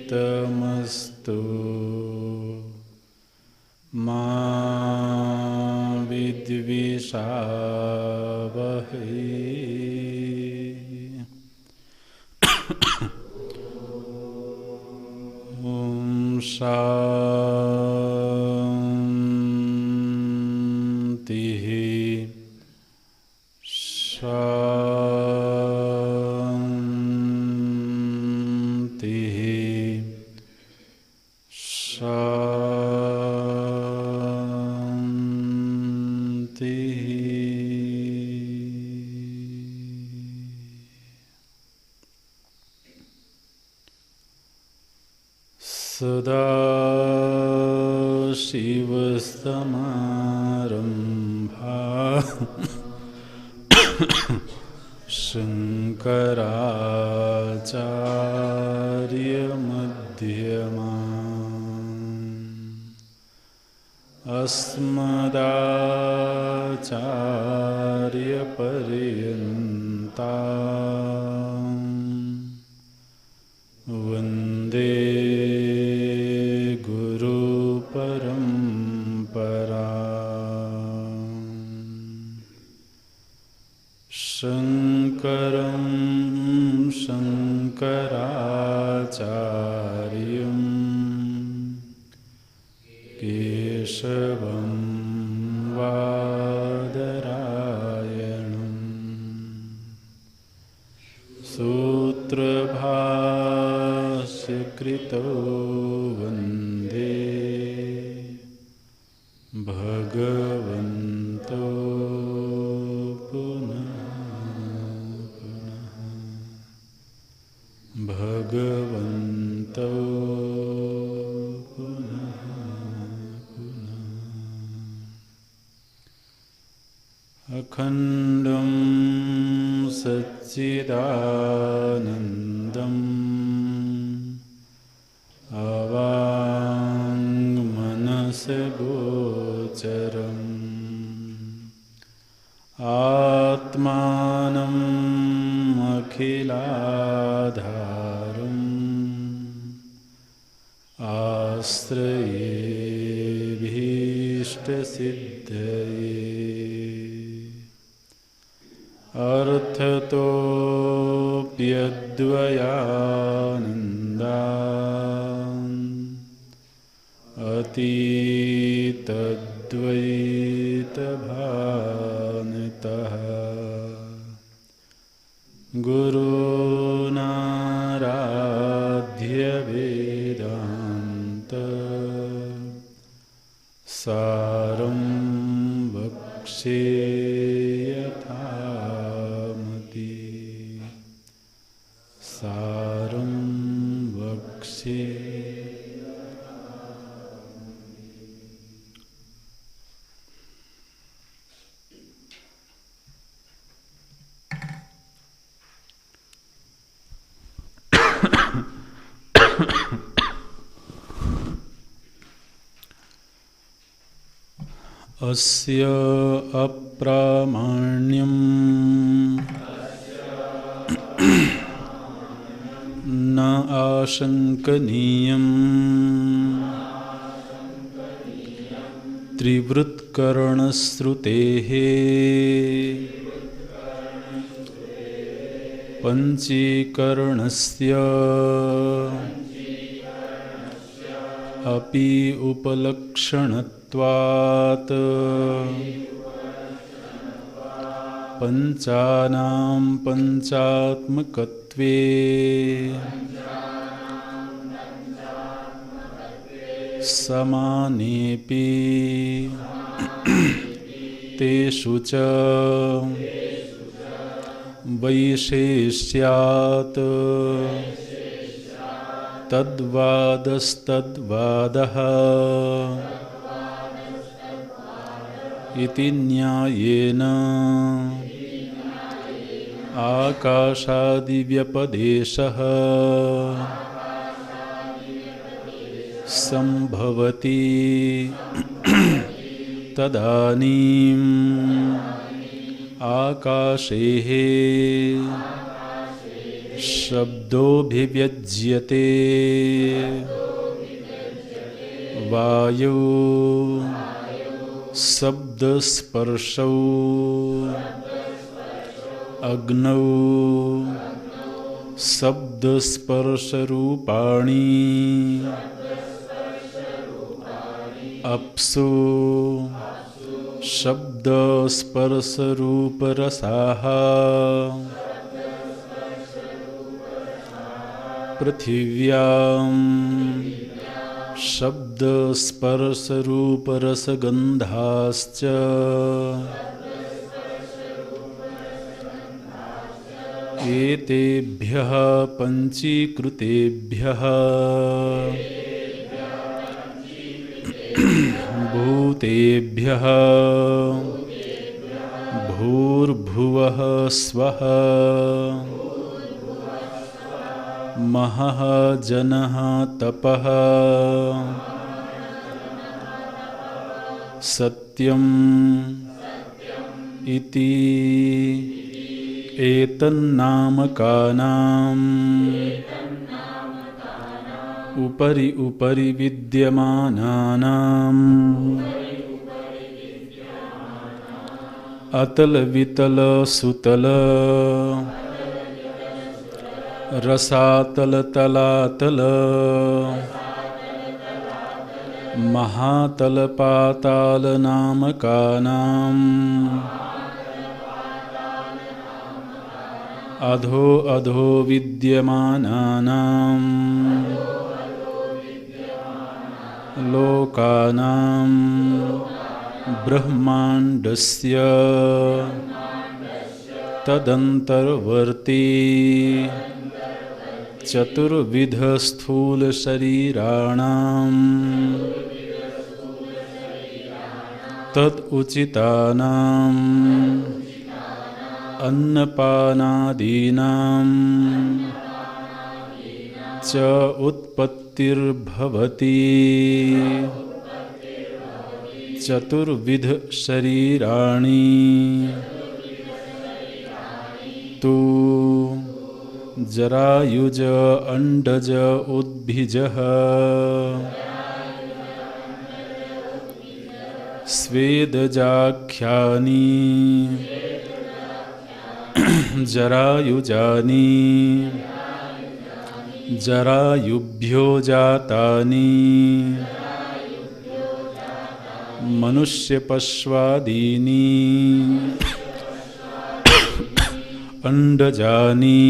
तेजस्विनावधीतमस्तु मा विद्विषावहै। ॐ शान्तिः शान्तिः शान्तिः। सदाशिवसमारम्भा शङ्कराचार्यमध्यमाम् अस्मदाचार्यपर्यन्ताम् वन्दे शङ्करं शङ्कराचार्यं केशवं वादरायणं सूत्रभाष्यकृतो वन्दे भगवन्तो भगवन्तो पुनः पुनः। अखण्डं सच्चिदानन्दम् अवाङ्मनसगोचरम् आत्मानम् अखिलाधारम् आश्रयेभीष्टसिद्धये अर्थतोऽप्यद्वयानन्दान् अतीतद्वैतभानितः गुरूनाराध्यवेदान्त सारं वक्ष्ये यथामति सारं वक्ष्ये। अस्य अप्रामाण्यं न आशंकनीयं त्रिवृत्कल्पविलक्षणं विवृत्करणश्रुतेः पञ्चीकरणस्य अपि उपलक्षणत्वात् पंचानां पंचात्मकत्वे समानेपि तेषु च वैशेष्यात् तद्वादस्तद्वादः इति न्यायेन आकाशादिव्यपदेशः संभवति तदानीम् आकाशेः शब्दोऽभिव्यज्यते वायौ शब्दस्पर्शौ अग्नौ शब्दस्पर्शरूपाणि अप्सु शब्दस्पर्शरूपरसाः पृथिव्यां शब्दस्पर्शरूपरसगन्धाश्च एतेभ्यः पञ्चीकृतेभ्यः भूतेभ्यः भूर्भुवः स्वः महः जनः तपः सत्यम् इति एतन्नामकानाम् उपरि उपरि विद्यमानानाम् अतल वितल सुतल रसातल तलातल महातल पाताल नामकानाम् अधो अधो विद्यमानानाम् लोकानां ब्रह्माण्डस्य तदन्तर्वर्ती चतुर्विधस्थूलशरीराणां तदुचितानाम् अन्नपानादीनां च उत्पत्तिर्भवति चतुर्विध शरीराणि तु जरायुज अंडज उद्भिजः स्वेदजाख्यानि जरायुजानि जरायुभ्यो जातानि मनुष्यपश्वादीनि अंडजानि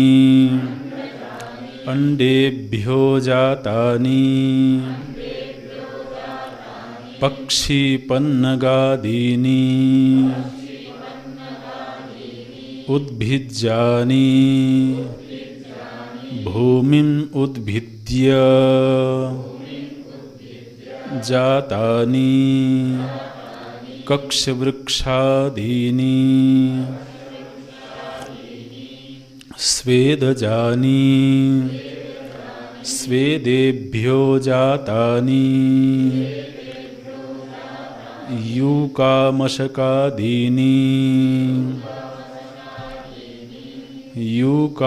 अंडेभ्यो जातानि पक्षीपन्नगादीनि उद्भिज्यानि भूमिम् उद्भिद्य जातानि कक्षवृक्षादीनि स्वेदजानि स्वेदेभ्यो जातानि यूकामशकादीनि यूकामशकादीनि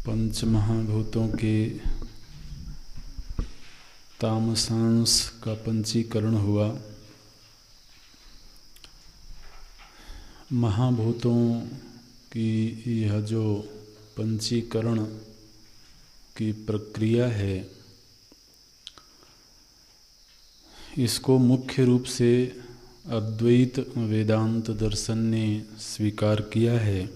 पंच महाभूतों के तामसांश का पंचीकरण हुआ। महाभूतों की यह जो पंचीकरण की प्रक्रिया है, इसको मुख्य रूप से अद्वैत वेदांत दर्शन ने स्वीकार किया है।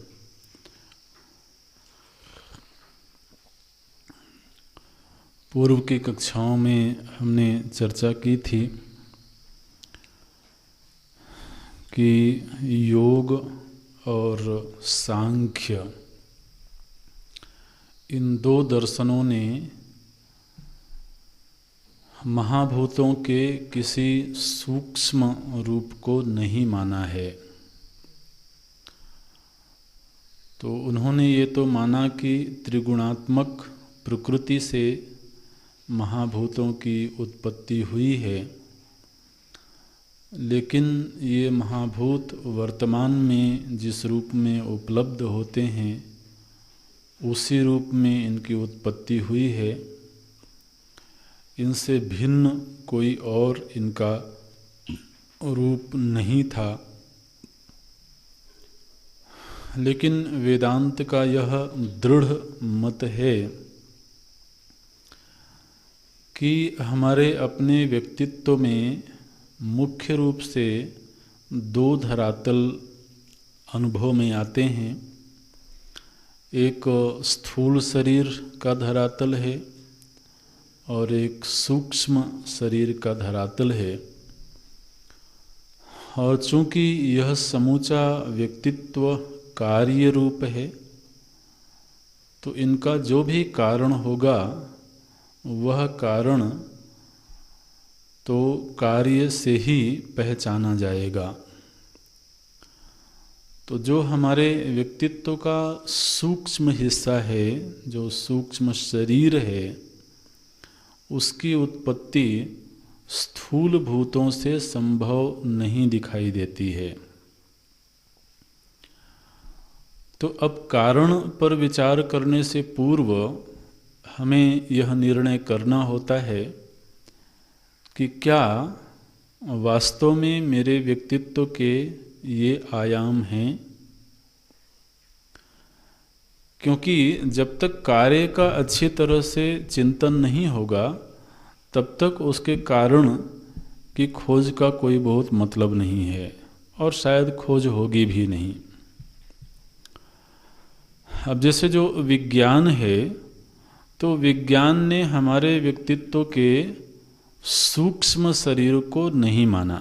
पूर्व की कक्षाओं में हमने चर्चा की थी कि योग और सांख्य इन दो दर्शनों ने महाभूतों के किसी सूक्ष्म रूप को नहीं माना है। तो उन्होंने ये तो माना कि त्रिगुणात्मक प्रकृति से महाभूतों की उत्पत्ति हुई है, लेकिन ये महाभूत वर्तमान में जिस रूप में उपलब्ध होते हैं उसी रूप में इनकी उत्पत्ति हुई है। इनसे भिन्न कोई और इनका रूप नहीं था। लेकिन वेदांत का यह दृढ़ मत है कि हमारे अपने व्यक्तित्व में मुख्य रूप से दो धरातल अनुभव में आते हैं। एक स्थूल शरीर का धरातल है और एक सूक्ष्म शरीर का धरातल है। और चूंकि यह समूचा व्यक्तित्व कार्य रूप है, तो इनका जो भी कारण होगा वह कारण तो कार्य से ही पहचाना जाएगा। तो जो हमारे व्यक्तित्व का सूक्ष्म हिस्सा है, जो सूक्ष्म शरीर है, उसकी उत्पत्ति स्थूल भूतों से संभव नहीं दिखाई देती है। तो अब कारण पर विचार करने से पूर्व हमें यह निर्णय करना होता है कि क्या वास्तव में मेरे व्यक्तित्व के ये आयाम हैं। क्योंकि जब तक कार्य का अच्छी तरह से चिंतन नहीं होगा, तब तक उसके कारण की खोज का कोई बहुत मतलब नहीं है, और शायद खोज होगी भी नहीं। अब जैसे जो विज्ञान है, तो विज्ञान ने हमारे व्यक्तित्व के सूक्ष्म शरीर को नहीं माना।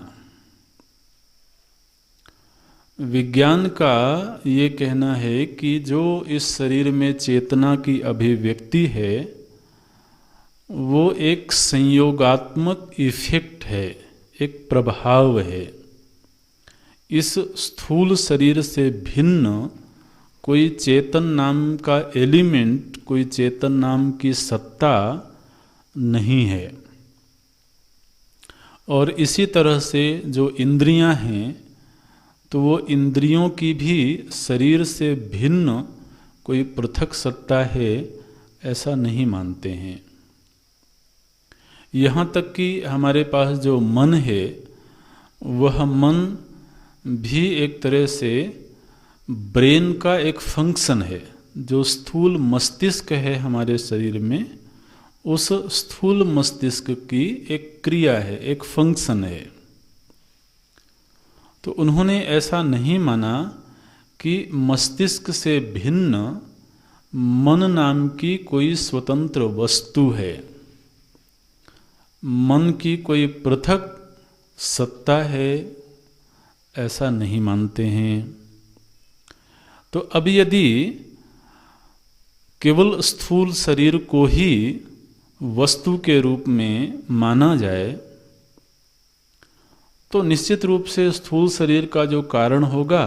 विज्ञान का ये कहना है कि जो इस शरीर में चेतना की अभिव्यक्ति है, वो एक संयोगात्मक इफेक्ट है, एक प्रभाव है। इस स्थूल शरीर से भिन्न कोई चेतन नाम का एलिमेंट, कोई चेतन नाम की सत्ता नहीं है। और इसी तरह से जो इंद्रियां हैं, तो वो इंद्रियों की भी शरीर से भिन्न कोई पृथक सत्ता है, ऐसा नहीं मानते हैं। यहाँ तक कि हमारे पास जो मन है, वह मन भी एक तरह से ब्रेन का एक फंक्शन है। जो स्थूल मस्तिष्क है हमारे शरीर में, उस स्थूल मस्तिष्क की एक क्रिया है, एक फंक्शन है। तो उन्होंने ऐसा नहीं माना कि मस्तिष्क से भिन्न मन नाम की कोई स्वतंत्र वस्तु है, मन की कोई पृथक सत्ता है, ऐसा नहीं मानते हैं। तो अब यदि केवल स्थूल शरीर को ही वस्तु के रूप में माना जाए, तो निश्चित रूप से स्थूल शरीर का जो कारण होगा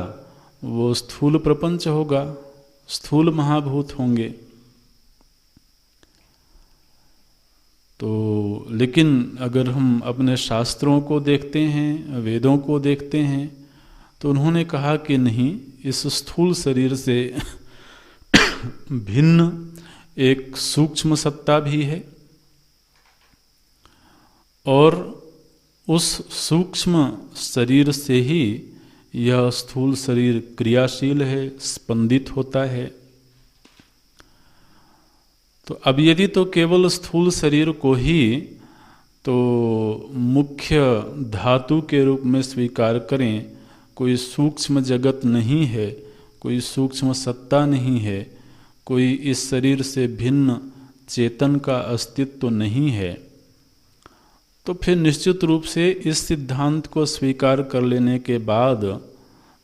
वो स्थूल प्रपंच होगा, स्थूल महाभूत होंगे। तो लेकिन अगर हम अपने शास्त्रों को देखते हैं, वेदों को देखते हैं, तो उन्होंने कहा कि नहीं, इस स्थूल शरीर से भिन्न एक सूक्ष्म सत्ता भी है, और उस सूक्ष्म शरीर से ही यह स्थूल शरीर क्रियाशील है, स्पंदित होता है। तो अब यदि तो केवल स्थूल शरीर को ही तो मुख्य धातु के रूप में स्वीकार करें, कोई सूक्ष्म जगत नहीं है, कोई सूक्ष्म सत्ता नहीं है, कोई इस शरीर से भिन्न चेतन का अस्तित्व नहीं है, तो फिर निश्चित रूप से इस सिद्धांत को स्वीकार कर लेने के बाद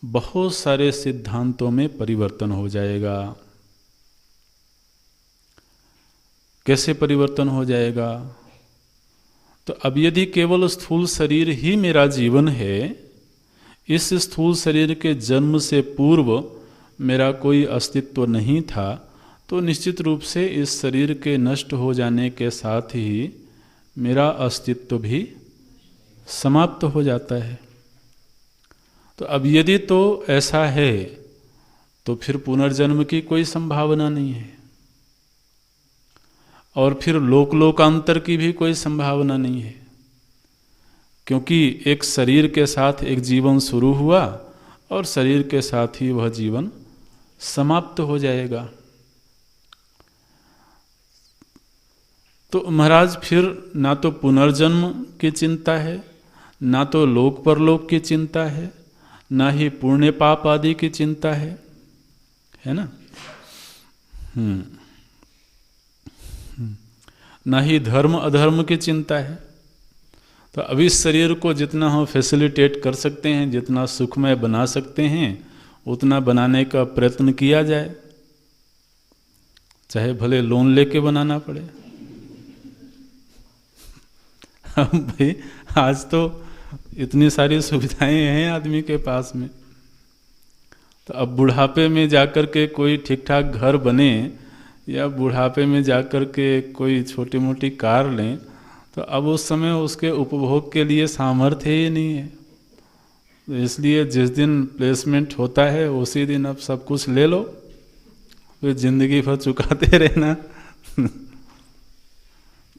बहुत सारे सिद्धांतों में परिवर्तन हो जाएगा। कैसे परिवर्तन हो जाएगा? तो अब यदि केवल स्थूल शरीर ही मेरा जीवन है, इस स्थूल शरीर के जन्म से पूर्व मेरा कोई अस्तित्व नहीं था, तो निश्चित रूप से इस शरीर के नष्ट हो जाने के साथ ही मेरा अस्तित्व भी समाप्त हो जाता है। तो अब यदि तो ऐसा है, तो फिर पुनर्जन्म की कोई संभावना नहीं है, और फिर लोकांतर की भी कोई संभावना नहीं है, क्योंकि एक शरीर के साथ एक जीवन शुरू हुआ और शरीर के साथ ही वह जीवन समाप्त हो जाएगा। तो महाराज फिर ना तो पुनर्जन्म की चिंता है, ना तो लोक परलोक की चिंता है, ना ही पुण्य पाप आदि की चिंता है ना। ना ही धर्म अधर्म की चिंता है। तो अब इस शरीर को जितना हम फैसिलिटेट कर सकते हैं, जितना सुखमय बना सकते हैं, उतना बनाने का प्रयत्न किया जाए, चाहे भले लोन लेके बनाना पड़े। भाई आज तो इतनी सारी सुविधाएं हैं आदमी के पास में, तो अब बुढ़ापे में जाकर के कोई ठीक ठाक घर बने या बुढ़ापे में जाकर के कोई छोटी मोटी कार लें, तो अब उस समय उसके उपभोग के लिए सामर्थ्य ही नहीं है। तो इसलिए जिस दिन प्लेसमेंट होता है उसी दिन अब सब कुछ ले लो, फिर जिंदगी भर चुकाते रहना।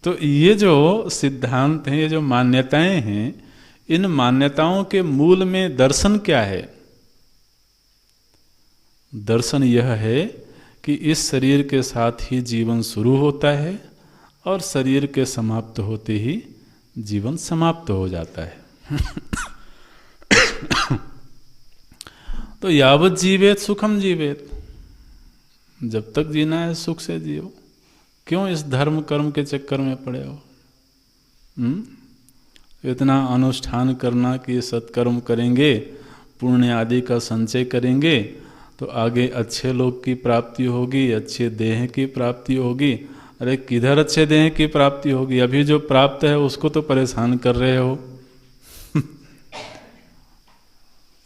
तो ये जो सिद्धांत हैं, ये जो मान्यताएं हैं, इन मान्यताओं के मूल में दर्शन क्या है? दर्शन यह है कि इस शरीर के साथ ही जीवन शुरू होता है और शरीर के समाप्त होते ही जीवन समाप्त हो जाता है। तो यावत जीवेत सुखम जीवेत, जब तक जीना है सुख से जियो। क्यों इस धर्म कर्म के चक्कर में पड़े हो? इतना अनुष्ठान करना कि सत्कर्म करेंगे, पुण्य आदि का संचय करेंगे तो आगे अच्छे लोग की प्राप्ति होगी, अच्छे देह की प्राप्ति होगी। अरे किधर अच्छे देह की प्राप्ति होगी? अभी जो प्राप्त है उसको तो परेशान कर रहे हो।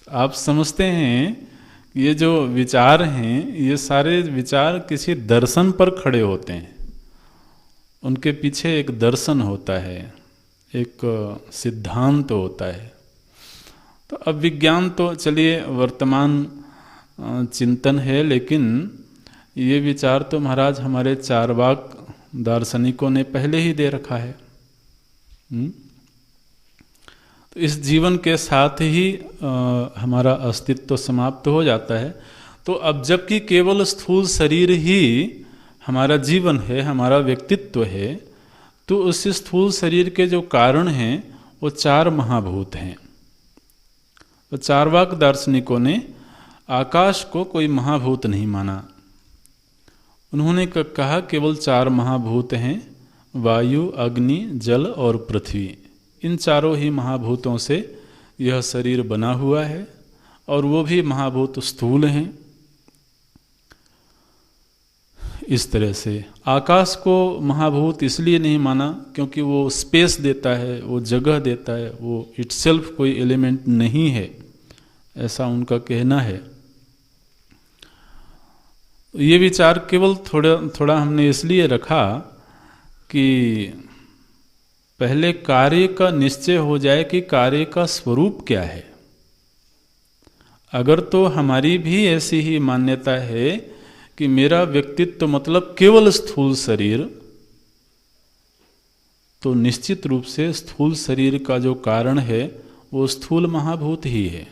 आप समझते हैं ये जो विचार हैं, ये सारे विचार किसी दर्शन पर खड़े होते हैं, उनके पीछे एक दर्शन होता है, एक सिद्धांत होता है। तो अब विज्ञान तो चलिए वर्तमान चिंतन है, लेकिन ये विचार तो महाराज हमारे चारवाक दार्शनिकों ने पहले ही दे रखा है। तो इस जीवन के साथ ही हमारा अस्तित्व समाप्त हो जाता है। तो अब जबकि केवल स्थूल शरीर ही हमारा जीवन है, हमारा व्यक्तित्व है, तो उस स्थूल शरीर के जो कारण हैं वो चार महाभूत हैं। तो चारवाक दार्शनिकों ने आकाश को कोई महाभूत नहीं माना। उन्होंने कहा केवल चार महाभूत हैं, वायु, अग्नि, जल और पृथ्वी। इन चारों ही महाभूतों से यह शरीर बना हुआ है, और वो भी महाभूत स्थूल हैं। इस तरह से आकाश को महाभूत इसलिए नहीं माना क्योंकि वो स्पेस देता है, वो जगह देता है, वो इटसेल्फ कोई एलिमेंट नहीं है, ऐसा उनका कहना है। ये विचार केवल थोड़ा हमने इसलिए रखा कि पहले कार्य का निश्चय हो जाए कि कार्य का स्वरूप क्या है। अगर तो हमारी भी ऐसी ही मान्यता है कि मेरा व्यक्तित्व मतलब केवल स्थूल शरीर, तो निश्चित रूप से स्थूल शरीर का जो कारण है वो स्थूल महाभूत ही है।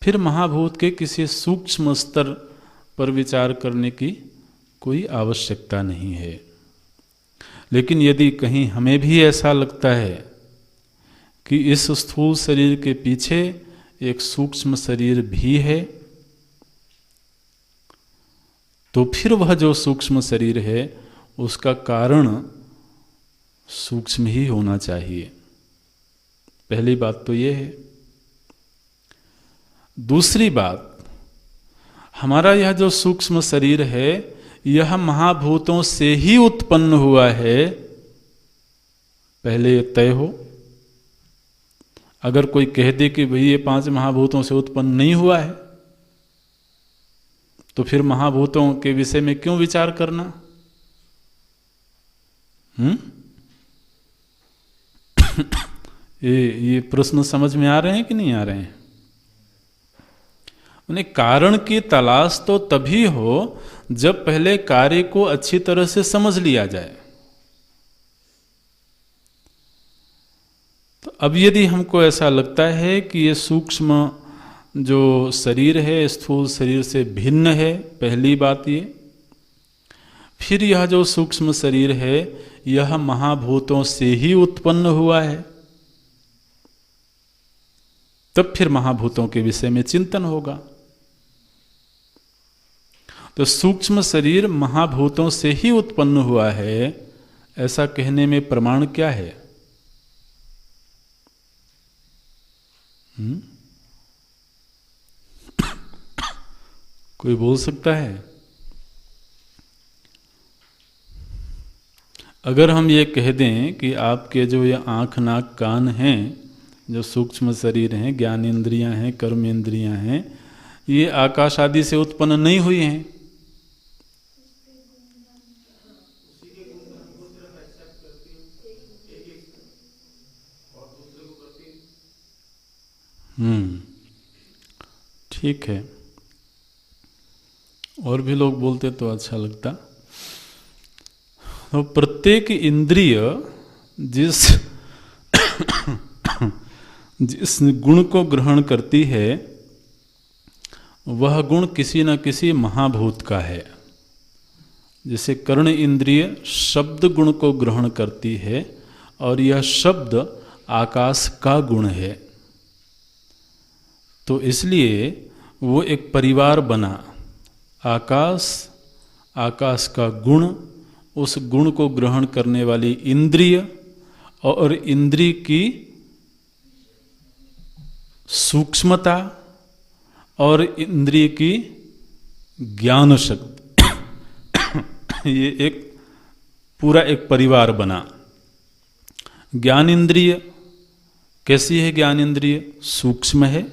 फिर महाभूत के किसी सूक्ष्म स्तर पर विचार करने की कोई आवश्यकता नहीं है। लेकिन यदि कहीं हमें भी ऐसा लगता है कि इस स्थूल शरीर के पीछे एक सूक्ष्म शरीर भी है, तो फिर वह जो सूक्ष्म शरीर है उसका कारण सूक्ष्म ही होना चाहिए। पहली बात तो यह है। दूसरी बात, हमारा यह जो सूक्ष्म शरीर है यह महाभूतों से ही उत्पन्न हुआ है, पहले तय हो। अगर कोई कह दे कि भाई ये 5 महाभूतों से उत्पन्न नहीं हुआ है, तो फिर महाभूतों के विषय में क्यों विचार करना? ये प्रश्न समझ में आ रहे हैं कि नहीं आ रहे हैं? उन्हें कारण की तलाश तो तभी हो जब पहले कार्य को अच्छी तरह से समझ लिया जाए। तो अब यदि हमको ऐसा लगता है कि ये सूक्ष्म जो शरीर है स्थूल शरीर से भिन्न है, पहली बात ये। फिर यह जो सूक्ष्म शरीर है यह महाभूतों से ही उत्पन्न हुआ है, तब फिर महाभूतों के विषय में चिंतन होगा। तो सूक्ष्म शरीर महाभूतों से ही उत्पन्न हुआ है, ऐसा कहने में प्रमाण क्या है? कोई बोल सकता है? अगर हम ये कह दें कि आपके जो ये आँख नाक कान हैं, जो सूक्ष्म शरीर हैं, ज्ञान इंद्रियां हैं, कर्म इंद्रियां हैं, ये आकाश आदि से उत्पन्न नहीं हुई हैं, ठीक है। और भी लोग बोलते तो अच्छा लगता। तो प्रत्येक इंद्रिय जिस जिस गुण को ग्रहण करती है वह गुण किसी न किसी महाभूत का है। जैसे कर्ण इंद्रिय शब्द गुण को ग्रहण करती है और यह शब्द आकाश का गुण है, तो इसलिए वो एक परिवार बना। आकाश, आकाश का गुण, उस गुण को ग्रहण करने वाली इंद्रिय और इंद्रिय की सूक्ष्मता और इंद्रिय की ज्ञान शक्ति, ये एक पूरा एक परिवार बना। ज्ञान इंद्रिय कैसी है? ज्ञान इंद्रिय सूक्ष्म है,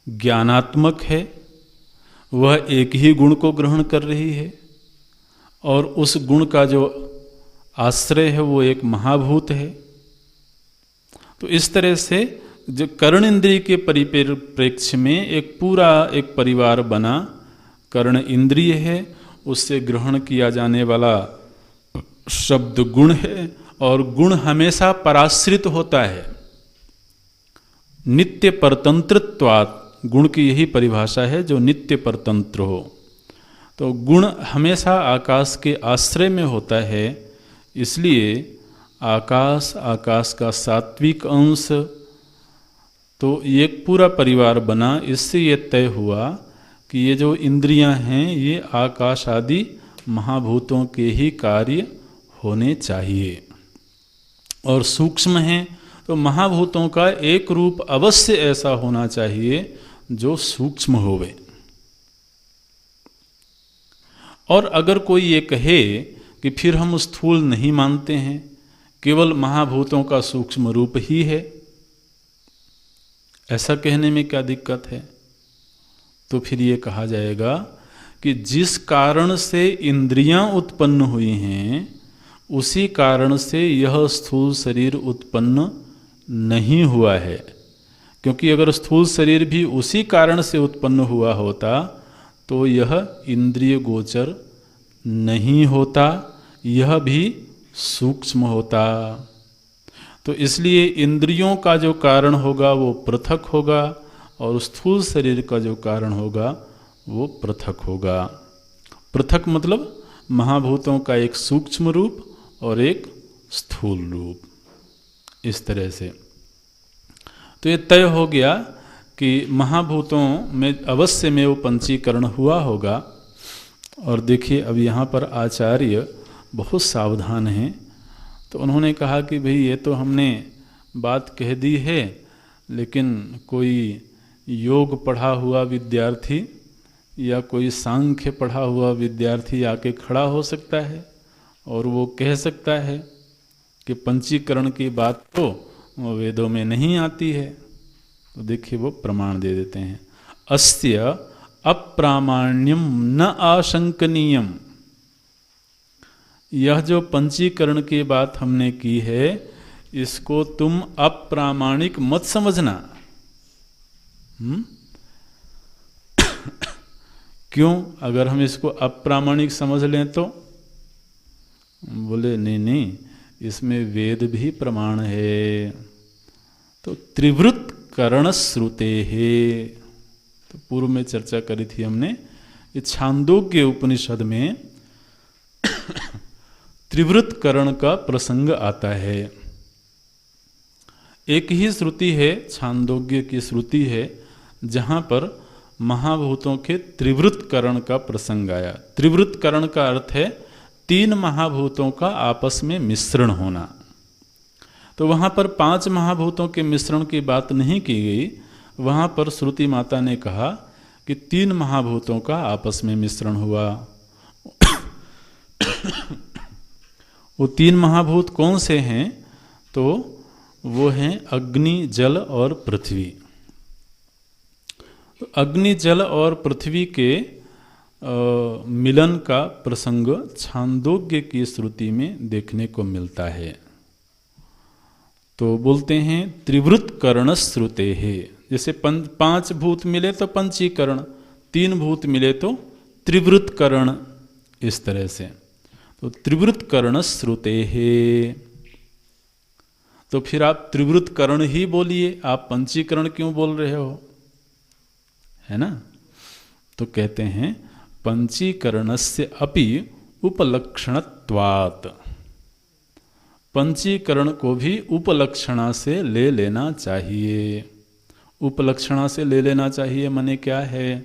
ज्ञानात्मक है, वह एक ही गुण को ग्रहण कर रही है और उस गुण का जो आश्रय है वो एक महाभूत है। तो इस तरह से जो कर्ण इंद्रिय के परिप्रेक्ष्य में एक पूरा एक परिवार बना। कर्ण इंद्रिय है, उससे ग्रहण किया जाने वाला शब्द गुण है और गुण हमेशा पराश्रित होता है। नित्य परतंत्रत्वात्, गुण की यही परिभाषा है जो नित्य परतंत्र हो। तो गुण हमेशा आकाश के आश्रय में होता है, इसलिए आकाश, आकाश का सात्विक अंश, तो ये एक पूरा परिवार बना। इससे ये तय हुआ कि ये जो इंद्रियां हैं ये आकाश आदि महाभूतों के ही कार्य होने चाहिए और सूक्ष्म हैं तो महाभूतों का एक रूप अवश्य ऐसा होना चाहिए जो सूक्ष्म होवे। और अगर कोई ये कहे कि फिर हम स्थूल नहीं मानते हैं, केवल महाभूतों का सूक्ष्म रूप ही है, ऐसा कहने में क्या दिक्कत है? तो फिर ये कहा जाएगा कि जिस कारण से इंद्रियां उत्पन्न हुई हैं उसी कारण से यह स्थूल शरीर उत्पन्न नहीं हुआ है। क्योंकि अगर स्थूल शरीर भी उसी कारण से उत्पन्न हुआ होता तो यह इंद्रिय गोचर नहीं होता, यह भी सूक्ष्म होता। तो इसलिए इंद्रियों का जो कारण होगा वो पृथक होगा और स्थूल शरीर का जो कारण होगा वो पृथक होगा। पृथक मतलब महाभूतों का एक सूक्ष्म रूप और एक स्थूल रूप, इस तरह से। तो ये तय हो गया कि महाभूतों में अवश्य में वो पंचीकरण हुआ होगा। और देखिए अब यहाँ पर आचार्य बहुत सावधान हैं। तो उन्होंने कहा कि भाई ये तो हमने बात कह दी है, लेकिन कोई योग पढ़ा हुआ विद्यार्थी या कोई सांख्य पढ़ा हुआ विद्यार्थी आके खड़ा हो सकता है और वो कह सकता है कि पंचीकरण की बात तो वेदों में नहीं आती है। तो देखिए वो प्रमाण दे देते हैं, अस्य अप्रामाण्यम न आशंकनीयम। यह जो पंचीकरण की बात हमने की है, इसको तुम अप्रामाणिक मत समझना। क्यों? अगर हम इसको अप्रामाणिक समझ लें तो? बोले नहीं नहीं, इसमें वेद भी प्रमाण है। तो त्रिवृत करण श्रुते है। तो पूर्व में चर्चा करी थी हमने, ये छांदोग्य उपनिषद में त्रिवृत करण का प्रसंग आता है। एक ही श्रुति है, छांदोग्य की श्रुति है, जहां पर महाभूतों के त्रिवृत करण का प्रसंग आया। त्रिवृत करण का अर्थ है तीन महाभूतों का आपस में मिश्रण होना। तो वहां पर पांच महाभूतों के मिश्रण की बात नहीं की गई, वहां पर श्रुति माता ने कहा कि तीन महाभूतों का आपस में मिश्रण हुआ। वो तीन महाभूत कौन से हैं? तो वो हैं अग्नि, जल और पृथ्वी। तो अग्नि, जल और पृथ्वी के मिलन का प्रसंग छांदोग्य की श्रुति में देखने को मिलता है। तो बोलते हैं त्रिवृत कर्ण श्रुते है। जैसे पांच भूत मिले तो पंचीकरण, तीन भूत मिले तो त्रिवृत कर्ण, इस तरह से। तो त्रिवृत कर्ण श्रुते है। तो फिर आप त्रिवृत कर्ण ही बोलिए, आप पंचीकरण क्यों बोल रहे हो? है ना? तो कहते हैं पंचीकरणस्य अपि उपलक्षणत्वात्। पंचीकरण को भी उपलक्षणा से ले लेना चाहिए। उपलक्षणा से ले लेना चाहिए माने क्या है?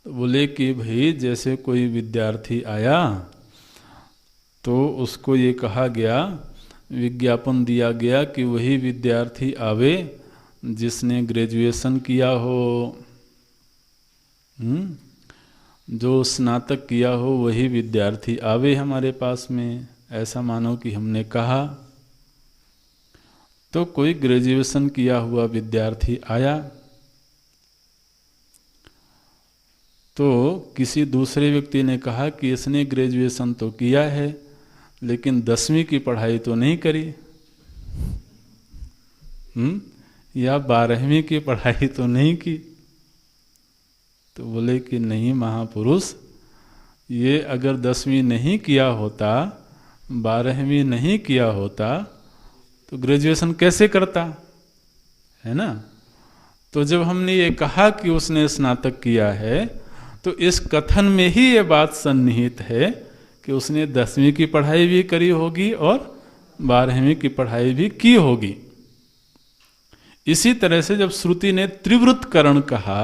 तो बोले कि भाई जैसे कोई विद्यार्थी आया तो उसको ये कहा गया, विज्ञापन दिया गया कि वही विद्यार्थी आवे जिसने ग्रेजुएशन किया हो, जो स्नातक किया हो वही विद्यार्थी आवे हमारे पास में। ऐसा मानो कि हमने कहा। तो कोई ग्रेजुएशन किया हुआ विद्यार्थी आया तो किसी दूसरे व्यक्ति ने कहा कि इसने ग्रेजुएशन तो किया है लेकिन 10वीं की पढ़ाई तो नहीं करी, या 12वीं की पढ़ाई तो नहीं की। तो बोले कि नहीं महापुरुष, ये अगर 10वीं नहीं किया होता, 12वीं नहीं किया होता तो ग्रेजुएशन कैसे करता? है ना? तो जब हमने ये कहा कि उसने स्नातक किया है तो इस कथन में ही ये बात सन्निहित है कि उसने 10वीं की पढ़ाई भी करी होगी और 12वीं की पढ़ाई भी की होगी। इसी तरह से जब श्रुति ने त्रिवृत करण कहा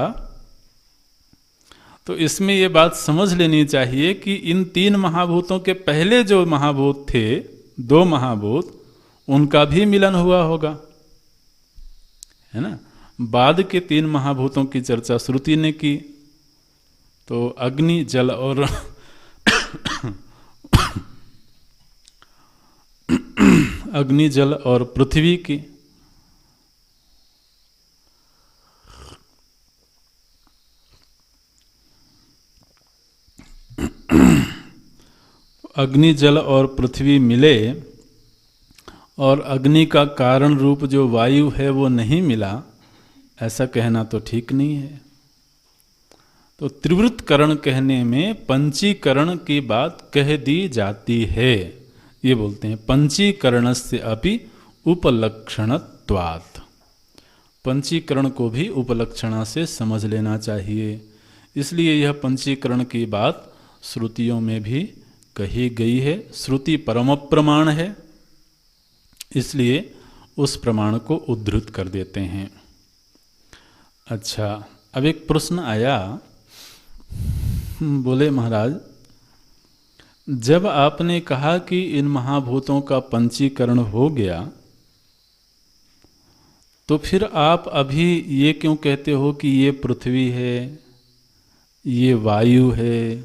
तो इसमें ये बात समझ लेनी चाहिए कि इन तीन महाभूतों के पहले जो महाभूत थे, 2 महाभूत, उनका भी मिलन हुआ होगा। है ना? बाद के 3 महाभूतों की चर्चा श्रुति ने की। तो अग्नि, जल और अग्नि, जल और पृथ्वी की। अग्नि, जल और पृथ्वी मिले और अग्नि का कारण रूप जो वायु है वो नहीं मिला, ऐसा कहना तो ठीक नहीं है। तो त्रिवृत्तकरण कहने में पंचीकरण की बात कह दी जाती है। ये बोलते हैं पंचीकरणस्य अपि उपलक्षणत्वात्। पंचीकरण को भी उपलक्षणा से समझ लेना चाहिए। इसलिए यह पंचीकरण की बात श्रुतियों में भी कही गई है। श्रुति परम प्रमाण है, इसलिए उस प्रमाण को उद्धृत कर देते हैं। अच्छा, अब एक प्रश्न आया, बोले महाराज, जब आपने कहा कि इन महाभूतों का पंचीकरण हो गया, तो फिर आप अभी ये क्यों कहते हो कि ये पृथ्वी है, ये वायु है,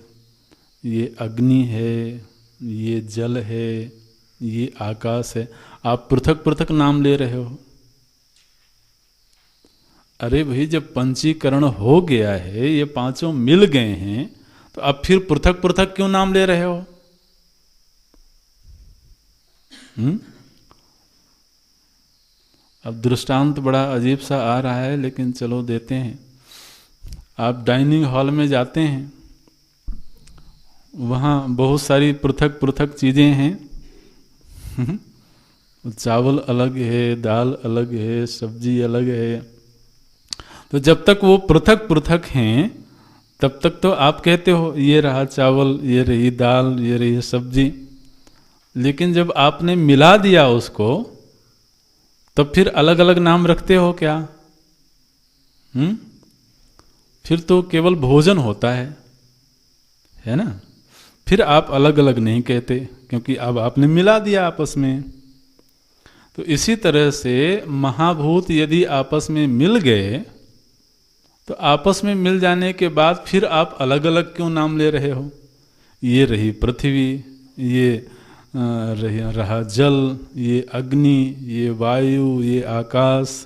ये अग्नि है, ये जल है, ये आकाश है? आप पृथक पृथक नाम ले रहे हो। अरे भाई, जब पंचीकरण हो गया है, ये पांचों मिल गए हैं, तो अब फिर पृथक पृथक क्यों नाम ले रहे हो? अब दृष्टांत बड़ा अजीब सा आ रहा है, लेकिन चलो देते हैं। आप डाइनिंग हॉल में जाते हैं, वहाँ बहुत सारी पृथक पृथक चीज़ें हैं। चावल अलग है, दाल अलग है, सब्जी अलग है। तो जब तक वो पृथक पृथक हैं, तब तक तो आप कहते हो ये रहा चावल, ये रही दाल, ये रही सब्जी। लेकिन जब आपने मिला दिया उसको, तब फिर अलग अलग नाम रखते हो क्या? फिर तो केवल भोजन होता है ना? फिर आप अलग अलग नहीं कहते, क्योंकि अब आपने मिला दिया आपस में। तो इसी तरह से महाभूत यदि आपस में मिल गए, तो आपस में मिल जाने के बाद फिर आप अलग अलग क्यों नाम ले रहे हो? ये रही पृथ्वी, ये रहा जल, ये अग्नि, ये वायु, ये आकाश।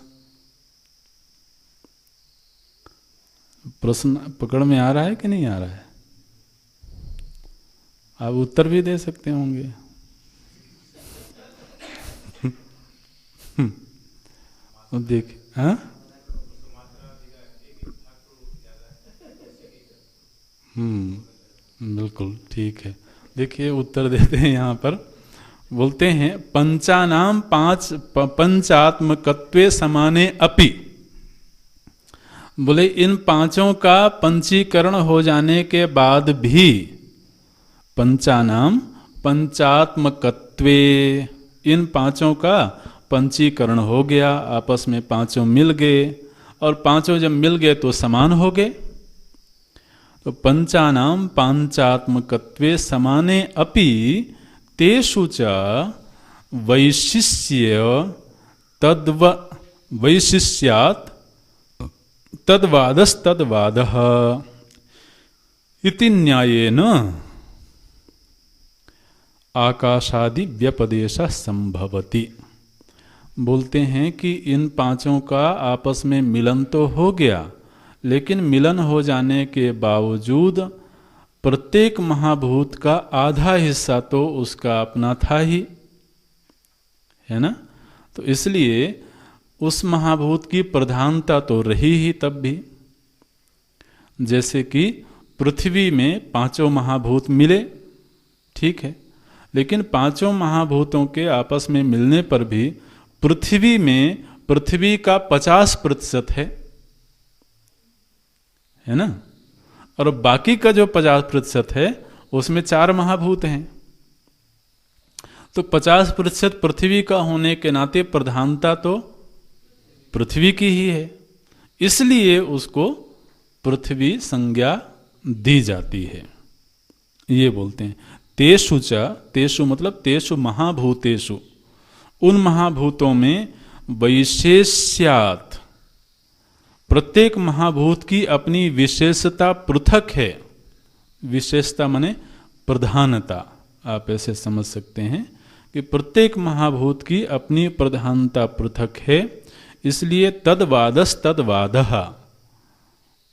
प्रश्न पकड़ में आ रहा है कि नहीं आ रहा है? आप उत्तर भी दे सकते होंगे। देख, हाँ, बिल्कुल ठीक है। देखिए उत्तर देते हैं यहाँ पर। बोलते हैं पंचानाम पंचात्मकत्वे समाने अपि। बोले इन पांचों का पंचीकरण हो जाने के बाद भी, पंचानाम पंचात्मकत्वे, इन पांचों का पंचीकरण हो गया, आपस में पांचों मिल गए, और पांचों जब मिल गए तो समान हो गए। तो पंचानाम पांचात्मकत्वे समाने अपि तेषु च वैशिष्य वैशिष्यात् तद्वादस्तद्वादः इति न्यायेन आकाशादि व्यपदेश संभवति। बोलते हैं कि इन पांचों का आपस में मिलन तो हो गया, लेकिन मिलन हो जाने के बावजूद प्रत्येक महाभूत का आधा हिस्सा तो उसका अपना था ही, है ना? तो इसलिए उस महाभूत की प्रधानता तो रही ही तब भी। जैसे कि पृथ्वी में पांचों महाभूत मिले, ठीक है, लेकिन पांचों महाभूतों के आपस में मिलने पर भी पृथ्वी में पृथ्वी का 50% है ना, और बाकी का जो 50% है उसमें 4 महाभूत हैं। तो 50% पृथ्वी का होने के नाते प्रधानता तो पृथ्वी की ही है, इसलिए उसको पृथ्वी संज्ञा दी जाती है। ये बोलते हैं तेषु च, तेषु मतलब तेषु महाभूतेषु, उन महाभूतों में वैशेष्यात्, प्रत्येक महाभूत की अपनी विशेषता पृथक है। विशेषता माने प्रधानता, आप ऐसे समझ सकते हैं कि प्रत्येक महाभूत की अपनी प्रधानता पृथक है, इसलिए तद्वादस तद्वादः,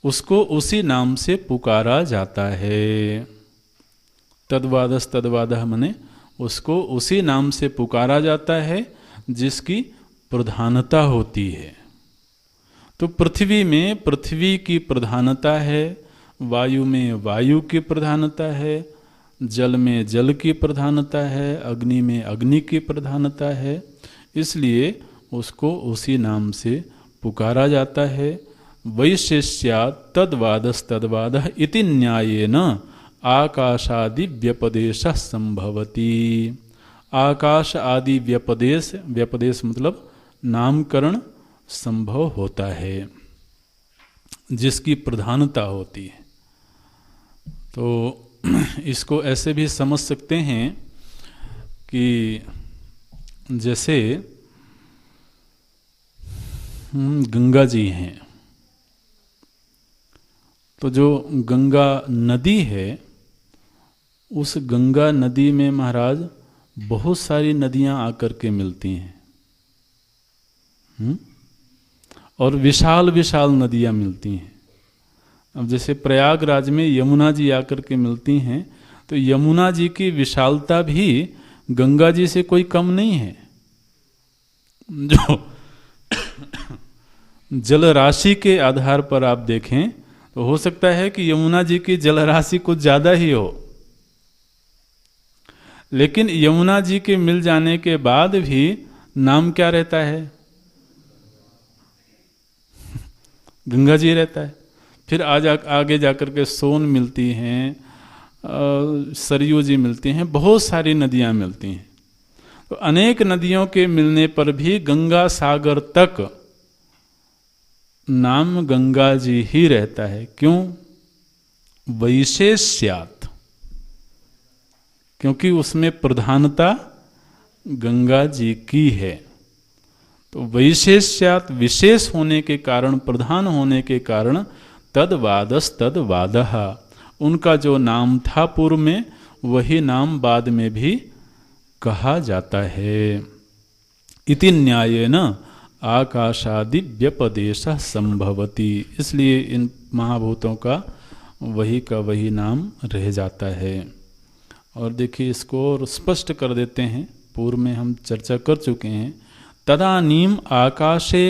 उसको उसी नाम से पुकारा जाता है। तद्वादस तद्वादः माने उसको उसी नाम से पुकारा जाता है जिसकी प्रधानता होती है। तो पृथ्वी में पृथ्वी की प्रधानता है, वायु में वायु की प्रधानता है, जल में जल की प्रधानता है, अग्नि में अग्नि की प्रधानता है, इसलिए उसको उसी नाम से पुकारा जाता है। वैशेष्यात् तद्वादस्तद्वादः इति न्यायेन आकाशादि व्यपदेश संभवति। आकाश आदि व्यपदेश, व्यपदेश मतलब नामकरण संभव होता है, जिसकी प्रधानता होती है। तो इसको ऐसे भी समझ सकते हैं कि जैसे गंगा जी हैं, तो जो गंगा नदी है, उस गंगा नदी में महाराज बहुत सारी नदियां आकर के मिलती हैं, और विशाल विशाल नदियां मिलती हैं। अब जैसे प्रयागराज में यमुना जी आकर के मिलती हैं, तो यमुना जी की विशालता भी गंगा जी से कोई कम नहीं है। जो जल राशि के आधार पर आप देखें तो हो सकता है कि यमुना जी की जल राशि कुछ ज़्यादा ही हो, लेकिन यमुना जी के मिल जाने के बाद भी नाम क्या रहता है? गंगा जी रहता है। फिर आगे जाकर के सोन मिलती हैं, सरयू जी मिलती हैं, बहुत सारी नदियां मिलती हैं। तो अनेक नदियों के मिलने पर भी गंगा सागर तक नाम गंगा जी ही रहता है। क्यों? वैशेष्यात्, क्योंकि उसमें प्रधानता गंगा जी की है। तो वैशेष्यात्, विशेष होने के कारण, प्रधान होने के कारण, तद्वादस्तद्वादः, उनका जो नाम था पूर्व में, वही नाम बाद में भी कहा जाता है। इति न्यायेन आकाशादि व्यपदेश संभवति, इसलिए इन महाभूतों का वही नाम रह जाता है। और देखिए इसको और स्पष्ट कर देते हैं, पूर्व में हम चर्चा कर चुके हैं। तदानीम आकाशे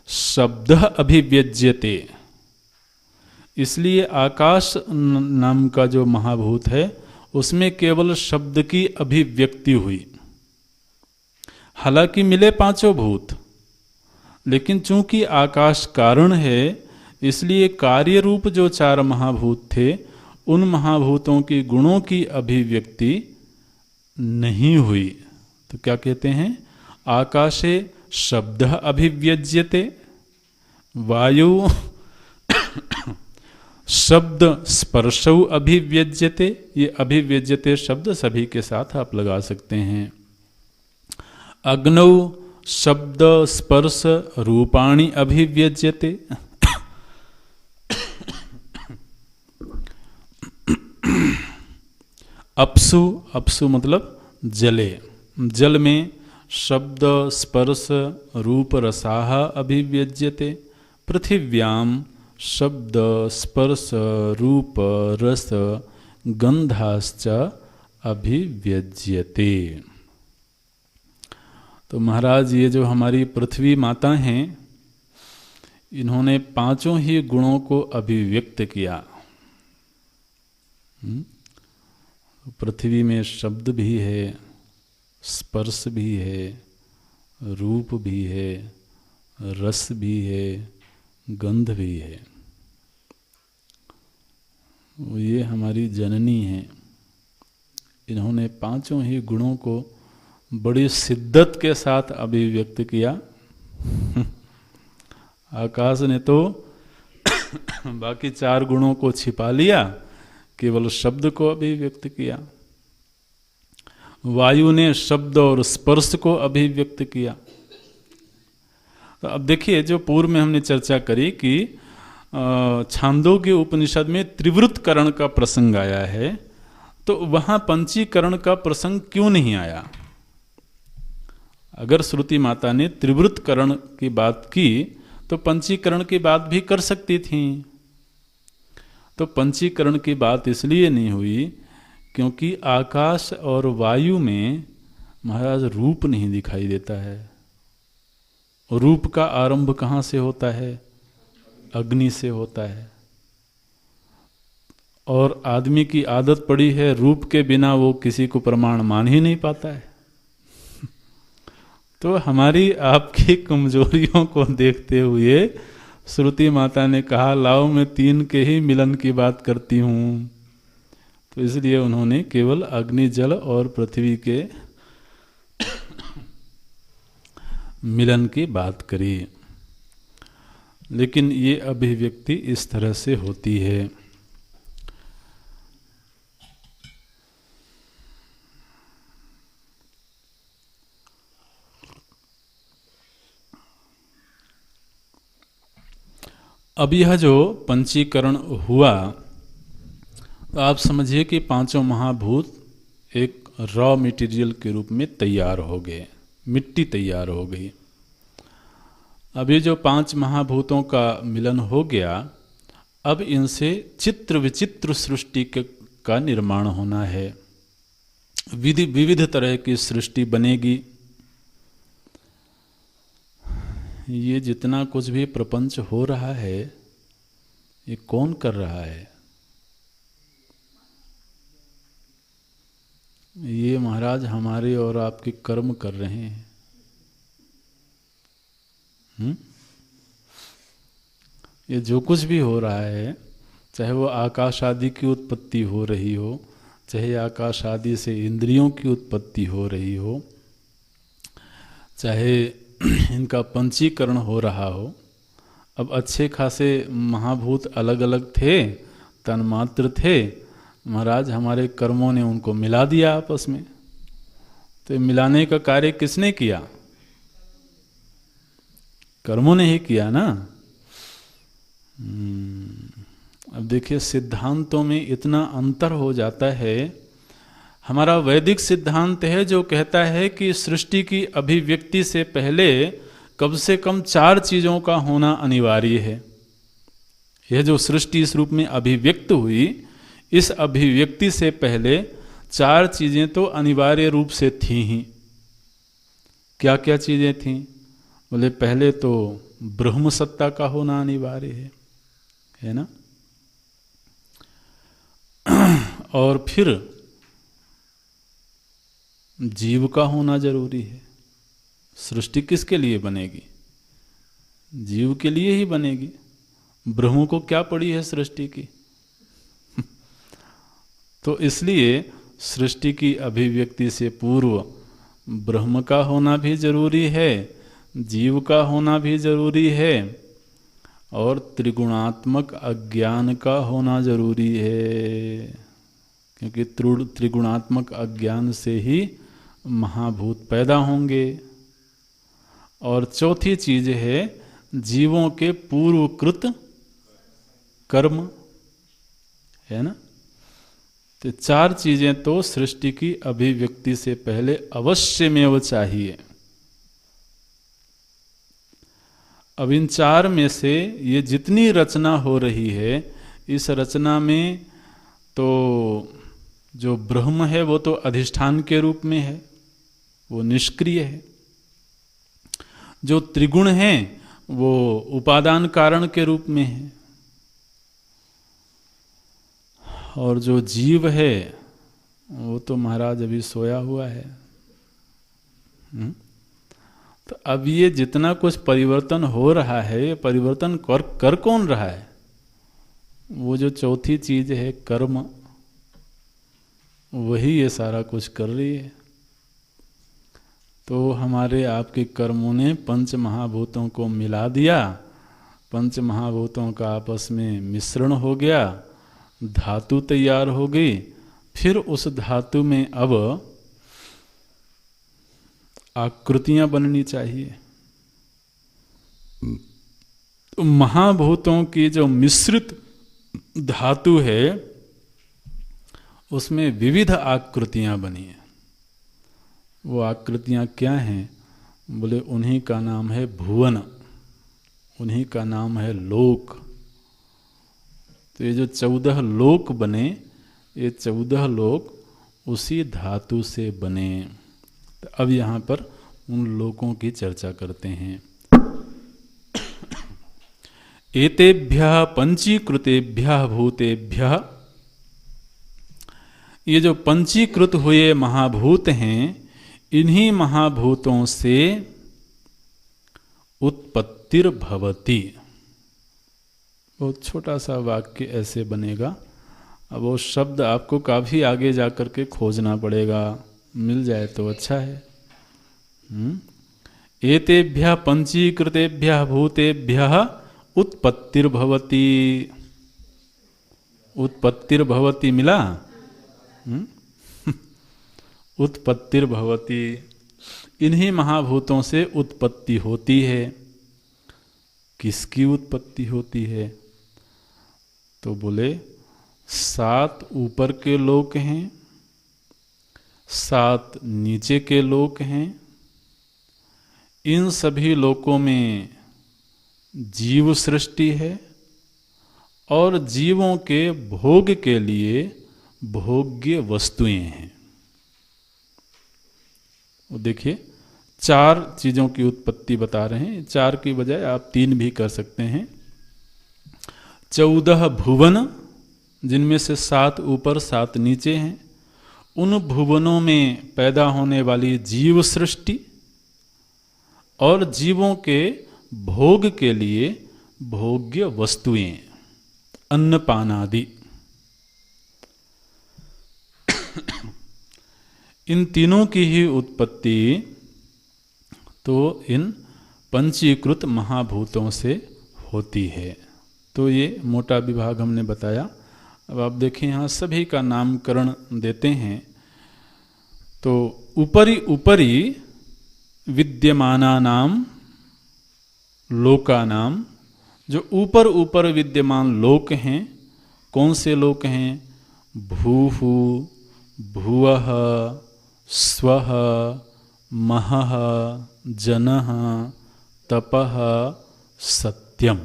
शब्द अभिव्यज्यते, इसलिए आकाश नाम का जो महाभूत है उसमें केवल शब्द की अभिव्यक्ति हुई। हालांकि मिले पांचों भूत, लेकिन चूंकि आकाश कारण है, इसलिए कार्य रूप जो चार महाभूत थे, उन महाभूतों की गुणों की अभिव्यक्ति नहीं हुई। तो क्या कहते हैं? आकाशे शब्द अभिव्यज्यते, वायु शब्द स्पर्शौ अभिव्यज्यते, ये अभिव्यज्यते शब्द सभी के साथ आप लगा सकते हैं। अग्नौ शब्द स्पर्श रूपाणि अभिव्यज्यते, अप्सु, अप्सु मतलब जले, जल में शब्द स्पर्श रूप रसाः अभिव्यज्यते। पृथिव्याम शब्द स्पर्श रूप रस गंधाश्च अभिव्यज्यते। तो महाराज ये जो हमारी पृथ्वी माता हैं, इन्होंने पांचों ही गुणों को अभिव्यक्त किया। पृथ्वी में शब्द भी है, स्पर्श भी है, रूप भी है, रस भी है, गंध भी है। ये हमारी जननी है, इन्होंने पांचों ही गुणों को बड़ी शिद्दत के साथ अभिव्यक्त किया। आकाश ने तो बाकी चार गुणों को छिपा लिया, केवल शब्द को अभिव्यक्त किया। वायु ने शब्द और स्पर्श को अभिव्यक्त किया। तो अब देखिए, जो पूर्व में हमने चर्चा करी कि छांदोग्य उपनिषद में त्रिवृत्तकरण का प्रसंग आया है, तो वहां पंचीकरण का प्रसंग क्यों नहीं आया? अगर श्रुति माता ने त्रिवृत्तकरण की बात की तो पंचीकरण की बात भी कर सकती थी। तो पंचीकरण की बात इसलिए नहीं हुई क्योंकि आकाश और वायु में महाराज रूप नहीं दिखाई देता है। रूप का आरंभ कहाँ से होता है? अग्नि से होता है। और आदमी की आदत पड़ी है रूप के बिना वो किसी को प्रमाण मान ही नहीं पाता है। तो हमारी आपकी कमजोरियों को देखते हुए श्रुति माता ने कहा लाओ मैं 3 के ही मिलन की बात करती हूँ। तो इसलिए उन्होंने केवल अग्नि जल और पृथ्वी के मिलन की बात करी। लेकिन ये अभिव्यक्ति इस तरह से होती है। अब यह जो पंचीकरण हुआ तो आप समझिए कि 5 महाभूत एक रॉ मटेरियल के रूप में तैयार हो गए, मिट्टी तैयार हो गई। अभी जो 5 महाभूतों का मिलन हो गया, अब इनसे चित्र विचित्र सृष्टि का निर्माण होना है। विविध तरह की सृष्टि बनेगी। ये जितना कुछ भी प्रपंच हो रहा है ये कौन कर रहा है? ये महाराज हमारे और आपके कर्म कर रहे हैं। ये जो कुछ भी हो रहा है, चाहे वो आकाश आदि की उत्पत्ति हो रही हो, चाहे आकाश आदि से इंद्रियों की उत्पत्ति हो रही हो, चाहे इनका पंचीकरण हो रहा हो। अब अच्छे खासे महाभूत अलग अलग थे, तन्मात्र थे, महाराज हमारे कर्मों ने उनको मिला दिया आपस में। तो मिलाने का कार्य किसने किया? कर्मों ने ही किया ना। अब देखिए सिद्धांतों में इतना अंतर हो जाता है। हमारा वैदिक सिद्धांत है जो कहता है कि सृष्टि की अभिव्यक्ति से पहले कम से कम 4 चीजों का होना अनिवार्य है। यह जो सृष्टि इस रूप में अभिव्यक्त हुई, इस अभिव्यक्ति से पहले 4 चीजें तो अनिवार्य रूप से थी ही। क्या क्या चीजें थीं? बोले पहले तो ब्रह्म सत्ता का होना अनिवार्य है ना। और फिर जीव का होना जरूरी है। सृष्टि किसके लिए बनेगी? जीव के लिए ही बनेगी। ब्रह्म को क्या पड़ी है सृष्टि की? तो इसलिए सृष्टि की अभिव्यक्ति से पूर्व ब्रह्म का होना भी जरूरी है, जीव का होना भी जरूरी है, और त्रिगुणात्मक अज्ञान का होना जरूरी है। क्योंकि त्रिगुणात्मक अज्ञान से ही महाभूत पैदा होंगे। और चौथी चीज है जीवों के पूर्वकृत कर्म, है ना। तो 4 चीजें तो सृष्टि की अभिव्यक्ति से पहले अवश्यमेव चाहिए। अब इन 4 में से ये जितनी रचना हो रही है, इस रचना में तो जो ब्रह्म है वो तो अधिष्ठान के रूप में है, वो निष्क्रिय है। जो त्रिगुण है वो उपादान कारण के रूप में है। और जो जीव है वो तो महाराज अभी सोया हुआ है। तो अब ये जितना कुछ परिवर्तन हो रहा है, ये परिवर्तन कर कौन रहा है? वो जो चौथी चीज है कर्म, वही ये सारा कुछ कर रही है। तो हमारे आपके कर्मों ने 5 महाभूतों को मिला दिया। 5 महाभूतों का आपस में मिश्रण हो गया, धातु तैयार हो गई। फिर उस धातु में अब आकृतियां बननी चाहिए। तो महाभूतों की जो मिश्रित धातु है उसमें विविध आकृतियां बनी हैं। वो आकृतियां क्या हैं? बोले उन्हीं का नाम है भुवन, उन्हीं का नाम है लोक। तो ये जो 14 लोक बने, ये 14 लोक उसी धातु से बने। तो अब यहाँ पर उन लोकों की चर्चा करते हैं। एतेभ्यः पंचीकृतेभ्यः भूतेभ्यः ये जो पंचीकृत हुए महाभूत हैं, इन्हीं महाभूतों से उत्पत्तिर्भवति। बहुत छोटा सा वाक्य ऐसे बनेगा। अब वो शब्द आपको काफी आगे जाकर के खोजना पड़ेगा, मिल जाए तो अच्छा है। एतेभ्यः पंचीकृतेभ्यः भूतेभ्यः उत्पत्तिर्भवति। उत्पत्तिर्भवति मिला? उत्पत्तिर्भवति, इन्हीं महाभूतों से उत्पत्ति होती है। किसकी उत्पत्ति होती है? तो बोले 7 ऊपर के लोक हैं, 7 नीचे के लोक हैं। इन सभी लोकों में जीव सृष्टि है और जीवों के भोग के लिए भोग्य वस्तुएं हैं। वो देखिए 4 चीजों की उत्पत्ति बता रहे हैं। 4 की बजाय आप 3 भी कर सकते हैं। 14 भुवन, जिनमें से 7 ऊपर 7 नीचे हैं। उन भुवनों में पैदा होने वाली जीव सृष्टि और जीवों के भोग के लिए भोग्य वस्तुएं, अन्नपान आदि। इन तीनों की ही उत्पत्ति तो इन पंचीकृत महाभूतों से होती है। तो ये मोटा विभाग हमने बताया। अब आप देखें यहाँ सभी का नामकरण देते हैं। तो उपरि उपरि विद्यमानानाम लोकानाम, जो ऊपर ऊपर विद्यमान लोक हैं, कौन से लोक हैं? भूः, भुवः, स्वः, महः, जनः, तपः, सत्यम।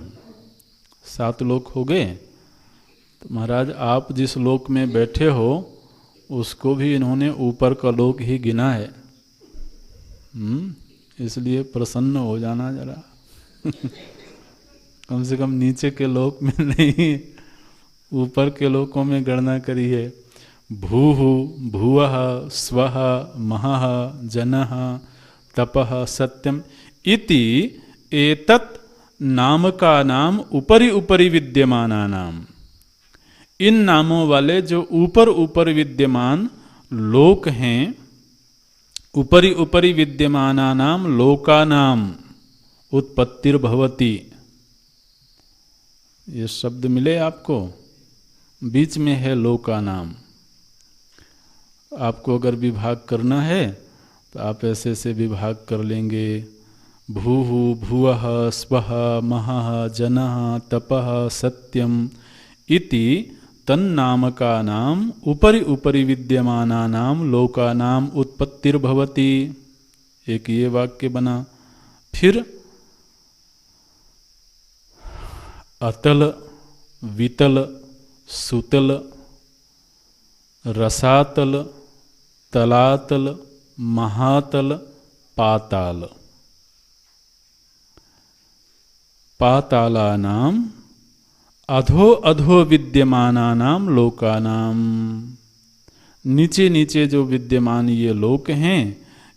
7 लोक हो गए। तो महाराज आप जिस लोक में बैठे हो उसको भी इन्होंने ऊपर का लोक ही गिना है। इसलिए प्रसन्न हो जाना जरा। कम से कम नीचे के लोक में नहीं, ऊपर के लोकों में गणना करी है। भूः, भुवः, स्वः, महः, जनः, तपः, सत्यम इति एतत् नामकानाम उपरि उपरि विद्यमानानाम। इन नामों वाले जो ऊपर ऊपर विद्यमान लोक हैं, उपरि उपरि विद्यमानानाम लोकानाम उत्पत्तिर्भवति। ये शब्द मिले आपको? बीच में है लोकानाम। आपको अगर विभाग करना है तो आप ऐसे ऐसे विभाग कर लेंगे। भूः, भुवः, स्वः, महः, जनः, तपः, सत्यम इति तन्नामकानाम उपरि उपरि विद्यमानानाम लोकानाम उत्पत्तिर्भवति। एक ये वाक्य बना। फिर अतल, वितल, सुतल, रसातल, तलातल, महातल, पाताल। पातालानाम अधो अधो विद्यमानानाम लोकानाम। नीचे नीचे जो विद्यमान ये लोक हैं,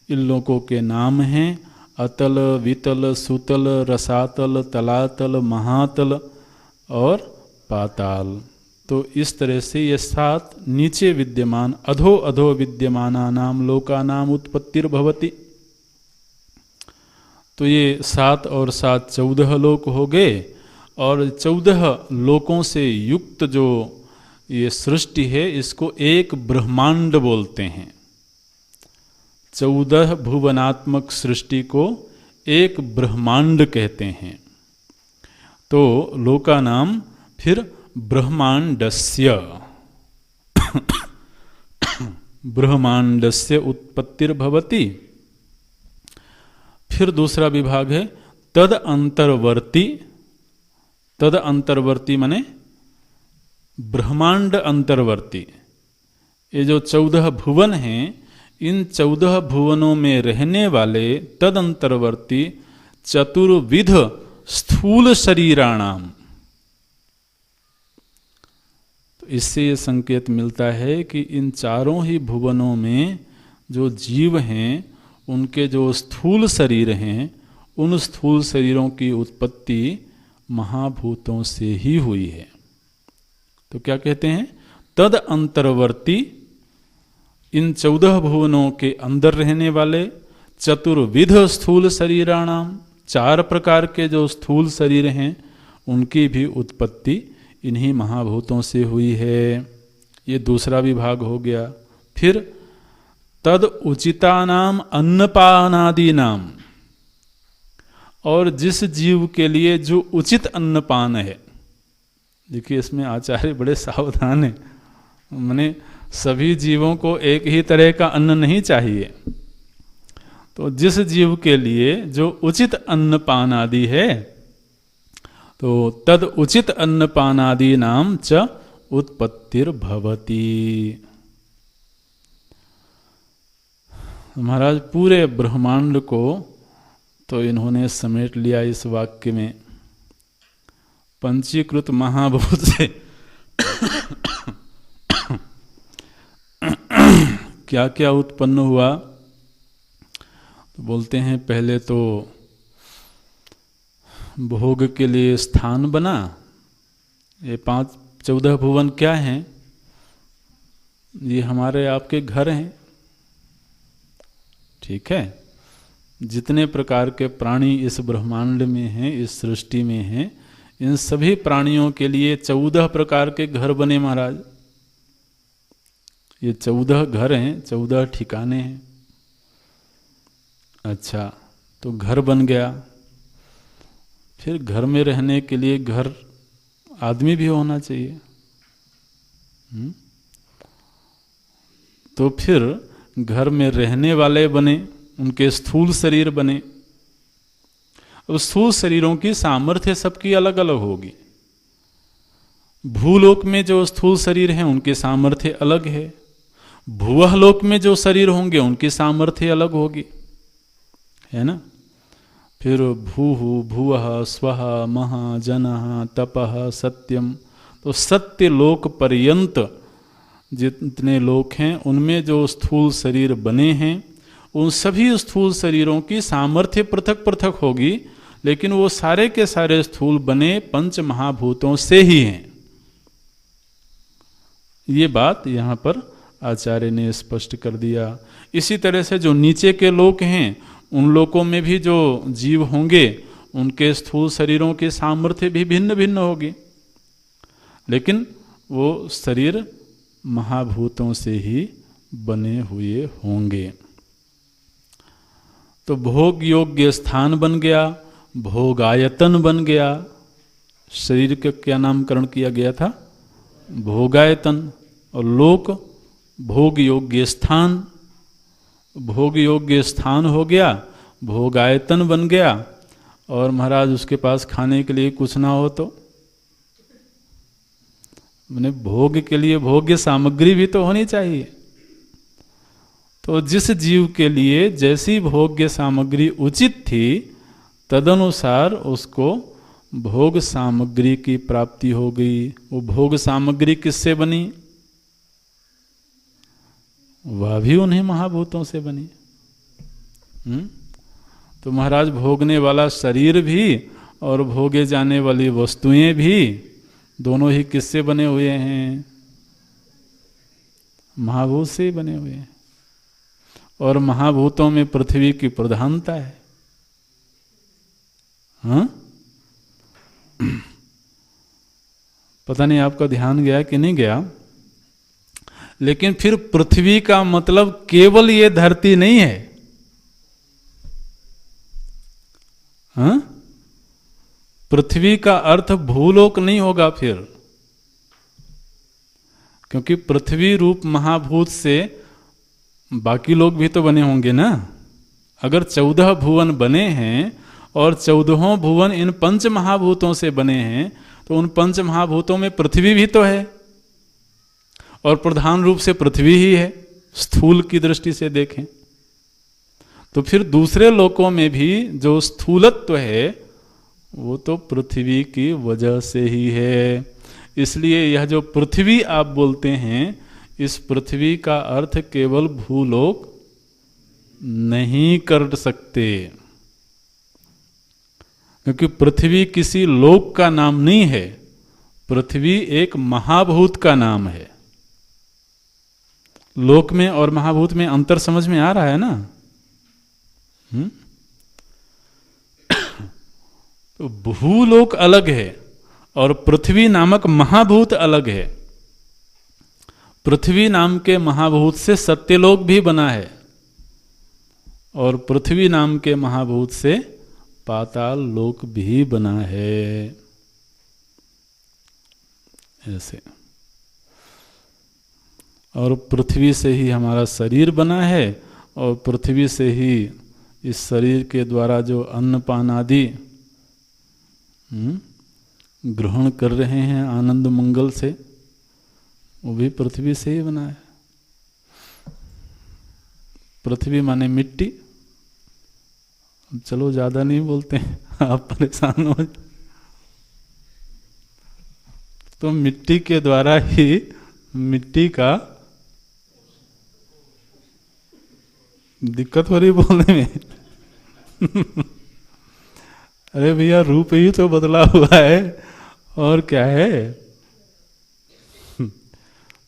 इन लोकों के नाम हैं अतल, वितल, सुतल, रसातल, तलातल, महातल और पाताल। तो इस तरह से ये 7 नीचे विद्यमान अधो अधो विद्यमानानाम लोकानाम उत्पत्तिर्भवति। तो ये 7 और 7 14 लोक हो गए। और 14 लोकों से युक्त जो ये सृष्टि है, इसको एक ब्रह्मांड बोलते हैं। 14 भुवनात्मक सृष्टि को एक ब्रह्मांड कहते हैं। तो लोकानाम फिर ब्रह्मांडस्य ब्रह्मांडस्य उत्पत्तिर्भवति। फिर दूसरा विभाग है तद अंतर्वर्ती। तद अंतर्वर्ती माने ब्रह्मांड अंतर्वर्ती। ये जो 14 भुवन हैं, इन 14 भुवनों में रहने वाले तद अंतर्वर्ती चतुर्विध स्थूल शरीराणाम। इससे ये संकेत मिलता है कि इन चारों ही भुवनों में जो जीव हैं उनके जो स्थूल शरीर हैं उन स्थूल शरीरों की उत्पत्ति महाभूतों से ही हुई है। तो क्या कहते हैं, तद अंतर्वर्ती इन 14 भुवनों के अंदर रहने वाले चतुर्विध स्थूल शरीराणाम, 4 प्रकार के जो स्थूल शरीर हैं उनकी भी उत्पत्ति इन्हीं महाभूतों से हुई है। ये दूसरा विभाग हो गया। फिर तद उचितानाम अन्नपानादि नाम, और जिस जीव के लिए जो उचित अन्नपान है। देखिए इसमें आचार्य बड़े सावधान हैं, माने सभी जीवों को एक ही तरह का अन्न नहीं चाहिए। तो जिस जीव के लिए जो उचित अन्नपान आदि है, तो तद उचित अन्नपान आदि नाम च उत्पत्तिर्भवति। महाराज पूरे ब्रह्मांड को तो इन्होंने समेट लिया इस वाक्य में। पंचीकृत महाभूत से क्या क्या उत्पन्न हुआ, तो बोलते हैं पहले तो भोग के लिए स्थान बना। ये 14 भुवन क्या हैं, ये हमारे आपके घर हैं, ठीक है। जितने प्रकार के प्राणी इस ब्रह्मांड में हैं, इस सृष्टि में हैं, इन सभी प्राणियों के लिए 14 प्रकार के घर बने महाराज। ये 14 घर हैं, 14 ठिकाने हैं। अच्छा, तो घर बन गया। फिर घर में रहने के लिए घर आदमी भी होना चाहिए। तो फिर घर में रहने वाले बने, उनके स्थूल शरीर बने। अब स्थूल शरीरों की सामर्थ्य सबकी अलग अलग होगी। भूलोक में जो स्थूल शरीर हैं उनकी सामर्थ्य अलग है, भुवः लोक में जो शरीर होंगे उनकी सामर्थ्य अलग होगी, है ना। फिर भूः भुवः स्वः महा जनः तपः सत्यम, तो सत्य लोक पर्यंत जितने लोक हैं उनमें जो स्थूल शरीर बने हैं उन सभी स्थूल शरीरों की सामर्थ्य पृथक पृथक होगी, लेकिन वो सारे के सारे स्थूल बने पंच महाभूतों से ही हैं। ये बात यहाँ पर आचार्य ने स्पष्ट कर दिया। इसी तरह से जो नीचे के लोक हैं उन लोकों में भी जो जीव होंगे उनके स्थूल शरीरों की सामर्थ्य भी भिन्न भिन्न होगी, लेकिन वो शरीर महाभूतों से ही बने हुए होंगे। तो भोग योग्य स्थान बन गया, भोगायतन बन गया। शरीर का क्या नामकरण किया गया था, भोगायतन। और लोक भोग योग्य स्थान, भोग योग्य स्थान हो गया, भोगायतन बन गया। और महाराज उसके पास खाने के लिए कुछ ना हो तो मैंने भोग के लिए भोग्य सामग्री भी तो होनी चाहिए। तो जिस जीव के लिए जैसी भोग्य सामग्री उचित थी तदनुसार उसको भोग सामग्री की प्राप्ति हो गई। वो भोग सामग्री किससे बनी, वह भी उन्हीं महाभूतों से बनी। तो महाराज भोगने वाला शरीर भी और भोगे जाने वाली वस्तुएं भी दोनों ही किससे बने हुए हैं, महाभूत से ही बने हुए हैं। और महाभूतों में पृथ्वी की प्रधानता है। हाँ, पता नहीं आपका ध्यान गया कि नहीं गया, लेकिन फिर पृथ्वी का मतलब केवल ये धरती नहीं है। हाँ, पृथ्वी का अर्थ भूलोक नहीं होगा फिर, क्योंकि पृथ्वी रूप महाभूत से बाकी लोग भी तो बने होंगे ना। अगर 14 भुवन बने हैं और 14 भुवन इन पंच महाभूतों से बने हैं, तो उन पंच महाभूतों में पृथ्वी भी तो है, और प्रधान रूप से पृथ्वी ही है स्थूल की दृष्टि से देखें। तो फिर दूसरे लोकों में भी जो स्थूलत्व है वो तो पृथ्वी की वजह से ही है। इसलिए यह जो पृथ्वी आप बोलते हैं, इस पृथ्वी का अर्थ केवल भूलोक नहीं कर सकते, क्योंकि पृथ्वी किसी लोक का नाम नहीं है। पृथ्वी एक महाभूत का नाम है। लोक में और महाभूत में अंतर समझ में आ रहा है ना? तो भूलोक अलग है और पृथ्वी नामक महाभूत अलग है। पृथ्वी नाम के महाभूत से सत्यलोक भी बना है और पृथ्वी नाम के महाभूत से पाताल लोक भी बना है। ऐसे, और पृथ्वी से ही हमारा शरीर बना है और पृथ्वी से ही इस शरीर के द्वारा जो अन्न पान आदि ग्रहण कर रहे हैं आनंद मंगल से, वो भी पृथ्वी से ही बना है। पृथ्वी माने मिट्टी। चलो ज्यादा नहीं बोलते हैं, आप परेशान हो। तो मिट्टी के द्वारा ही मिट्टी का दिक्कत हो रही बोलने में। अरे भैया, रूप ही तो बदला हुआ है और क्या है?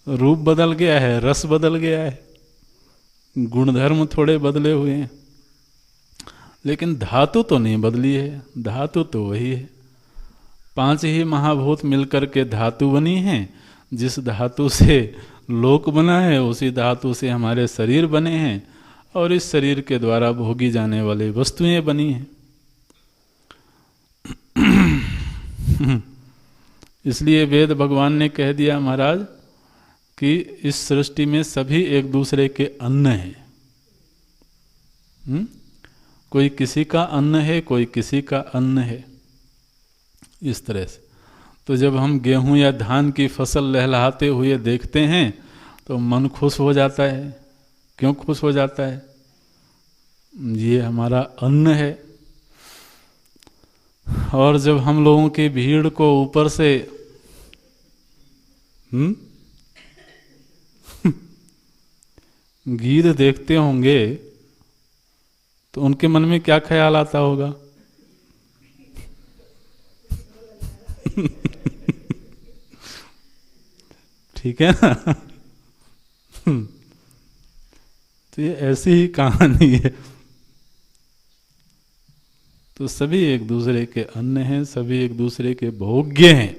रूप बदल गया है, रस बदल गया है, गुणधर्म थोड़े बदले हुए हैं, लेकिन धातु तो नहीं बदली है। धातु तो वही है। 5 ही महाभूत मिलकर के धातु बनी हैं। जिस धातु से लोक बना है, उसी धातु से हमारे शरीर बने हैं और इस शरीर के द्वारा भोगी जाने वाली वस्तुएं बनी हैं। इसलिए वेद भगवान ने कह दिया महाराज कि इस सृष्टि में सभी एक दूसरे के अन्न हैं। कोई किसी का अन्न है, कोई किसी का अन्न है, इस तरह से। तो जब हम गेहूं या धान की फसल लहलहाते हुए देखते हैं तो मन खुश हो जाता है। क्यों खुश हो जाता है? ये हमारा अन्न है। और जब हम लोगों की भीड़ को ऊपर से गीध देखते होंगे तो उनके मन में क्या ख्याल आता होगा? ठीक है ना? तो ये ऐसी ही कहानी है। तो सभी एक दूसरे के अन्न हैं, सभी एक दूसरे के भोग्य हैं।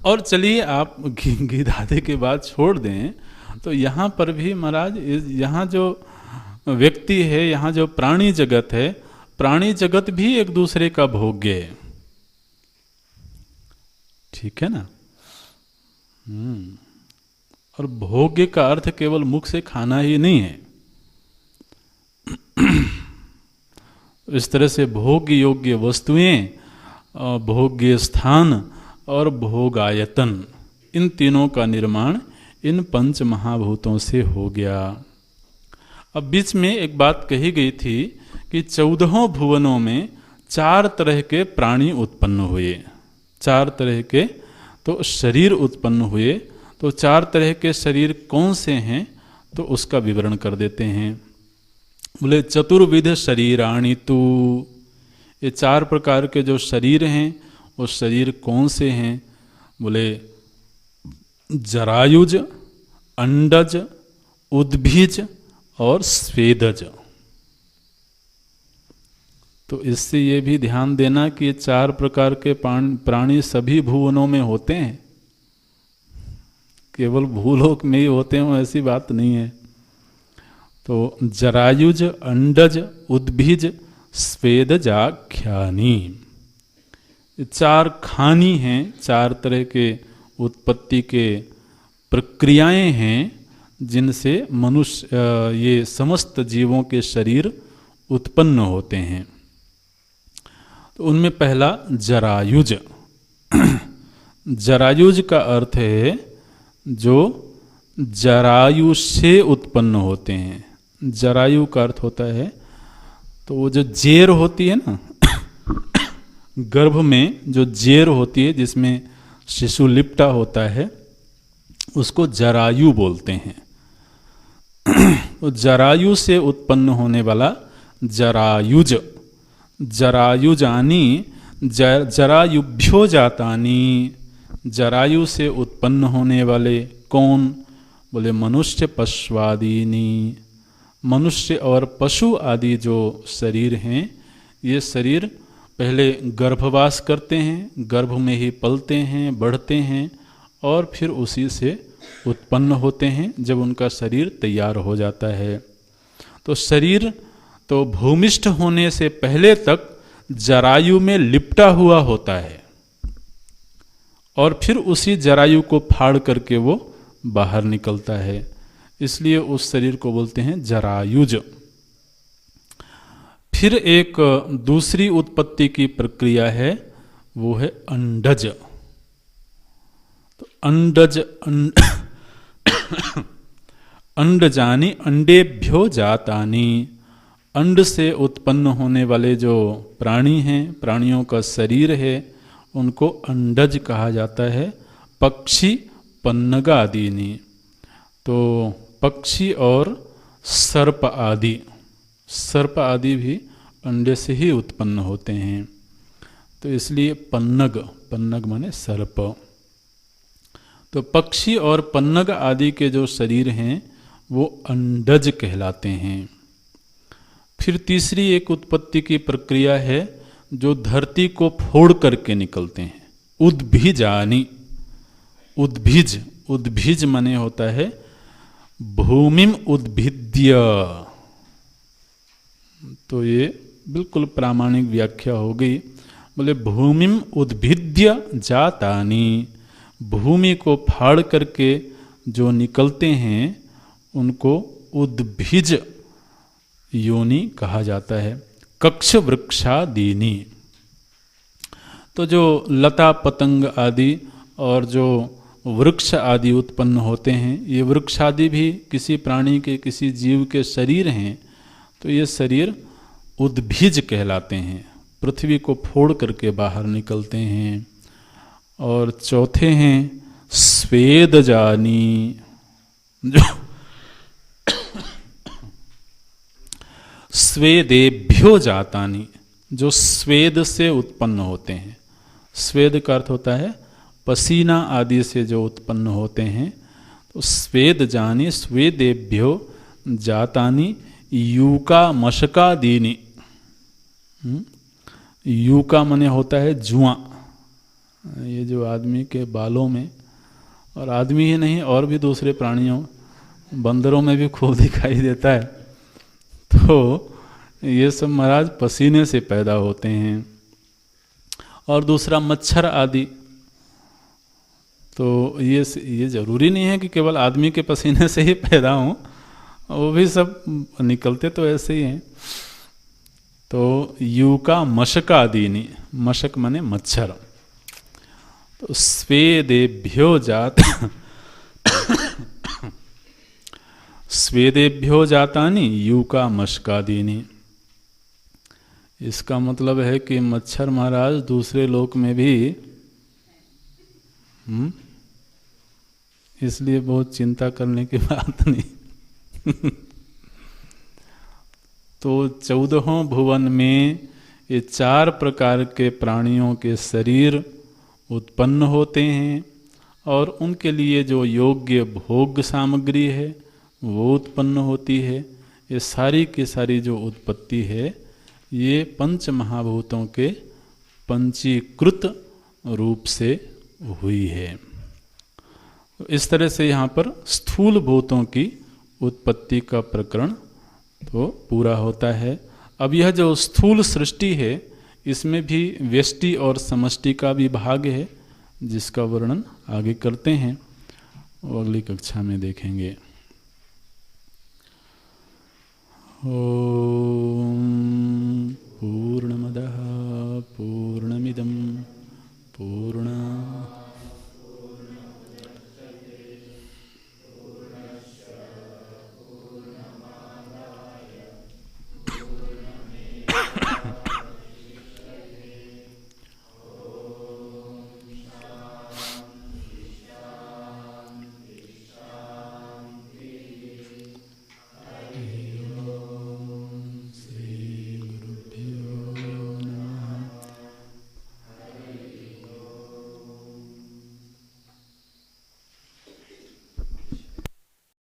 और चलिए आप घी दादे के बाद छोड़ दें, तो यहाँ पर भी महाराज, यहाँ जो व्यक्ति है, यहाँ जो प्राणी जगत है, प्राणी जगत भी एक दूसरे का भोग्य है। ठीक है ना? और भोग्य का अर्थ केवल मुख से खाना ही नहीं है। इस तरह से भोग्य योग्य वस्तुएं, भोग्य स्थान और भोगायतन, इन तीनों का निर्माण इन 5 महाभूतों से हो गया। अब बीच में एक बात कही गई थी कि 14 भुवनों में 4 तरह के प्राणी उत्पन्न हुए, 4 तरह के तो शरीर उत्पन्न हुए। तो 4 तरह के शरीर कौन से हैं, तो उसका विवरण कर देते हैं। बोले चतुर्विध शरीराणि तु, ये 4 प्रकार के जो शरीर हैं वो शरीर कौन से हैं? बोले जरायुज, अंडज, उद्भिज और स्वेदज। तो इससे ये भी ध्यान देना कि ये 4 प्रकार के प्राणी सभी भुवनों में होते हैं, केवल भूलोक में ही होते हैं ऐसी बात नहीं है। तो जरायुज, अंडज, उद्भिज, स्वेदजाख्यानी, 4 खानी हैं, 4 तरह के उत्पत्ति के प्रक्रियाएं हैं जिनसे मनुष्य, ये समस्त जीवों के शरीर उत्पन्न होते हैं। तो उनमें पहला जरायुज। जरायुज का अर्थ है जो जरायु से उत्पन्न होते हैं। जरायु का अर्थ होता है तो वो जो जेर होती है ना, गर्भ में जो जेर होती है जिसमें शिशु लिपटा होता है उसको जरायु बोलते हैं। तो जरायु से उत्पन्न होने वाला जरायुज, जरायुजानी जरायुभ्यो जातानी, जरायु से उत्पन्न होने वाले कौन? बोले मनुष्य पशुआदीनी, मनुष्य और पशु आदि जो शरीर हैं, ये शरीर पहले गर्भवास करते हैं, गर्भ में ही पलते हैं, बढ़ते हैं और फिर उसी से उत्पन्न होते हैं जब उनका शरीर तैयार हो जाता है। तो शरीर तो भूमिष्ठ होने से पहले तक जरायु में लिपटा हुआ होता है और फिर उसी जरायु को फाड़ करके वो बाहर निकलता है, इसलिए उस शरीर को बोलते हैं जरायुज। फिर एक दूसरी उत्पत्ति की प्रक्रिया है, वो है अंडज। तो अंडज अंडजानी अंडेभ्यो जातानी, अंड से उत्पन्न होने वाले जो प्राणी हैं, प्राणियों का शरीर है, उनको अंडज कहा जाता है। पक्षी पन्नग आदिनी, तो पक्षी और सर्प आदि, सर्प आदि भी अंडे से ही उत्पन्न होते हैं, तो इसलिए पन्नग, पन्नग माने सर्प। तो पक्षी और पन्नग आदि के जो शरीर हैं वो अंडज कहलाते हैं। फिर तीसरी एक उत्पत्ति की प्रक्रिया है जो धरती को फोड़ करके निकलते हैं, उद्भिजानी। उद्भिज, उद्भिज माने होता है भूमिम उद्भिद्य, तो ये बिल्कुल प्रामाणिक व्याख्या हो गई। बोले भूमिम उद्भिद्य जातानी, भूमि को फाड़ करके जो निकलते हैं उनको उद्भिज योनि कहा जाता है। कक्ष वृक्षादीनी, तो जो लता पतंग आदि और जो वृक्ष आदि उत्पन्न होते हैं, ये वृक्ष आदि भी किसी प्राणी के, किसी जीव के शरीर हैं, तो ये शरीर उद्भिज कहलाते हैं, पृथ्वी को फोड़ करके बाहर निकलते हैं। और चौथे हैं स्वेदजानी, जो स्वेदेभ्यो जातानी, जो स्वेद से उत्पन्न होते हैं। स्वेद का अर्थ होता है पसीना आदि से जो उत्पन्न होते हैं, तो स्वेद जानी स्वेदेभ्यो जातानी यूका मशकादीनी। यूका मने होता है जुआ, ये जो आदमी के बालों में, और आदमी ही नहीं और भी दूसरे प्राणियों, बंदरों में भी खूब दिखाई देता है, तो ये सब महाराज पसीने से पैदा होते हैं। और दूसरा मच्छर आदि, तो ये जरूरी नहीं है कि केवल आदमी के पसीने से ही पैदा हों, वो भी सब निकलते तो ऐसे ही हैं। तो यूका मशक आदि, मशक माने मच्छर। तो स्वेदेभ्यो जात स्वेदेभ्यो जातानी यूका मशकादीनी, इसका मतलब है कि मच्छर महाराज दूसरे लोक में भी, इसलिए बहुत चिंता करने की बात नहीं। तो 14 भुवन में ये 4 प्रकार के प्राणियों के शरीर उत्पन्न होते हैं और उनके लिए जो योग्य भोग सामग्री है वो उत्पन्न होती है। ये सारी की सारी जो उत्पत्ति है ये पंच महाभूतों के पंचीकृत रूप से हुई है। तो इस तरह से यहाँ पर स्थूल भूतों की उत्पत्ति का प्रकरण तो पूरा होता है। अब यह जो स्थूल सृष्टि है इसमें भी व्यष्टि और समष्टि का भी भाग है, जिसका वर्णन आगे करते हैं और अगली कक्षा में देखेंगे। ओम पूर्णमदः पूर्णमिदं पूर्ण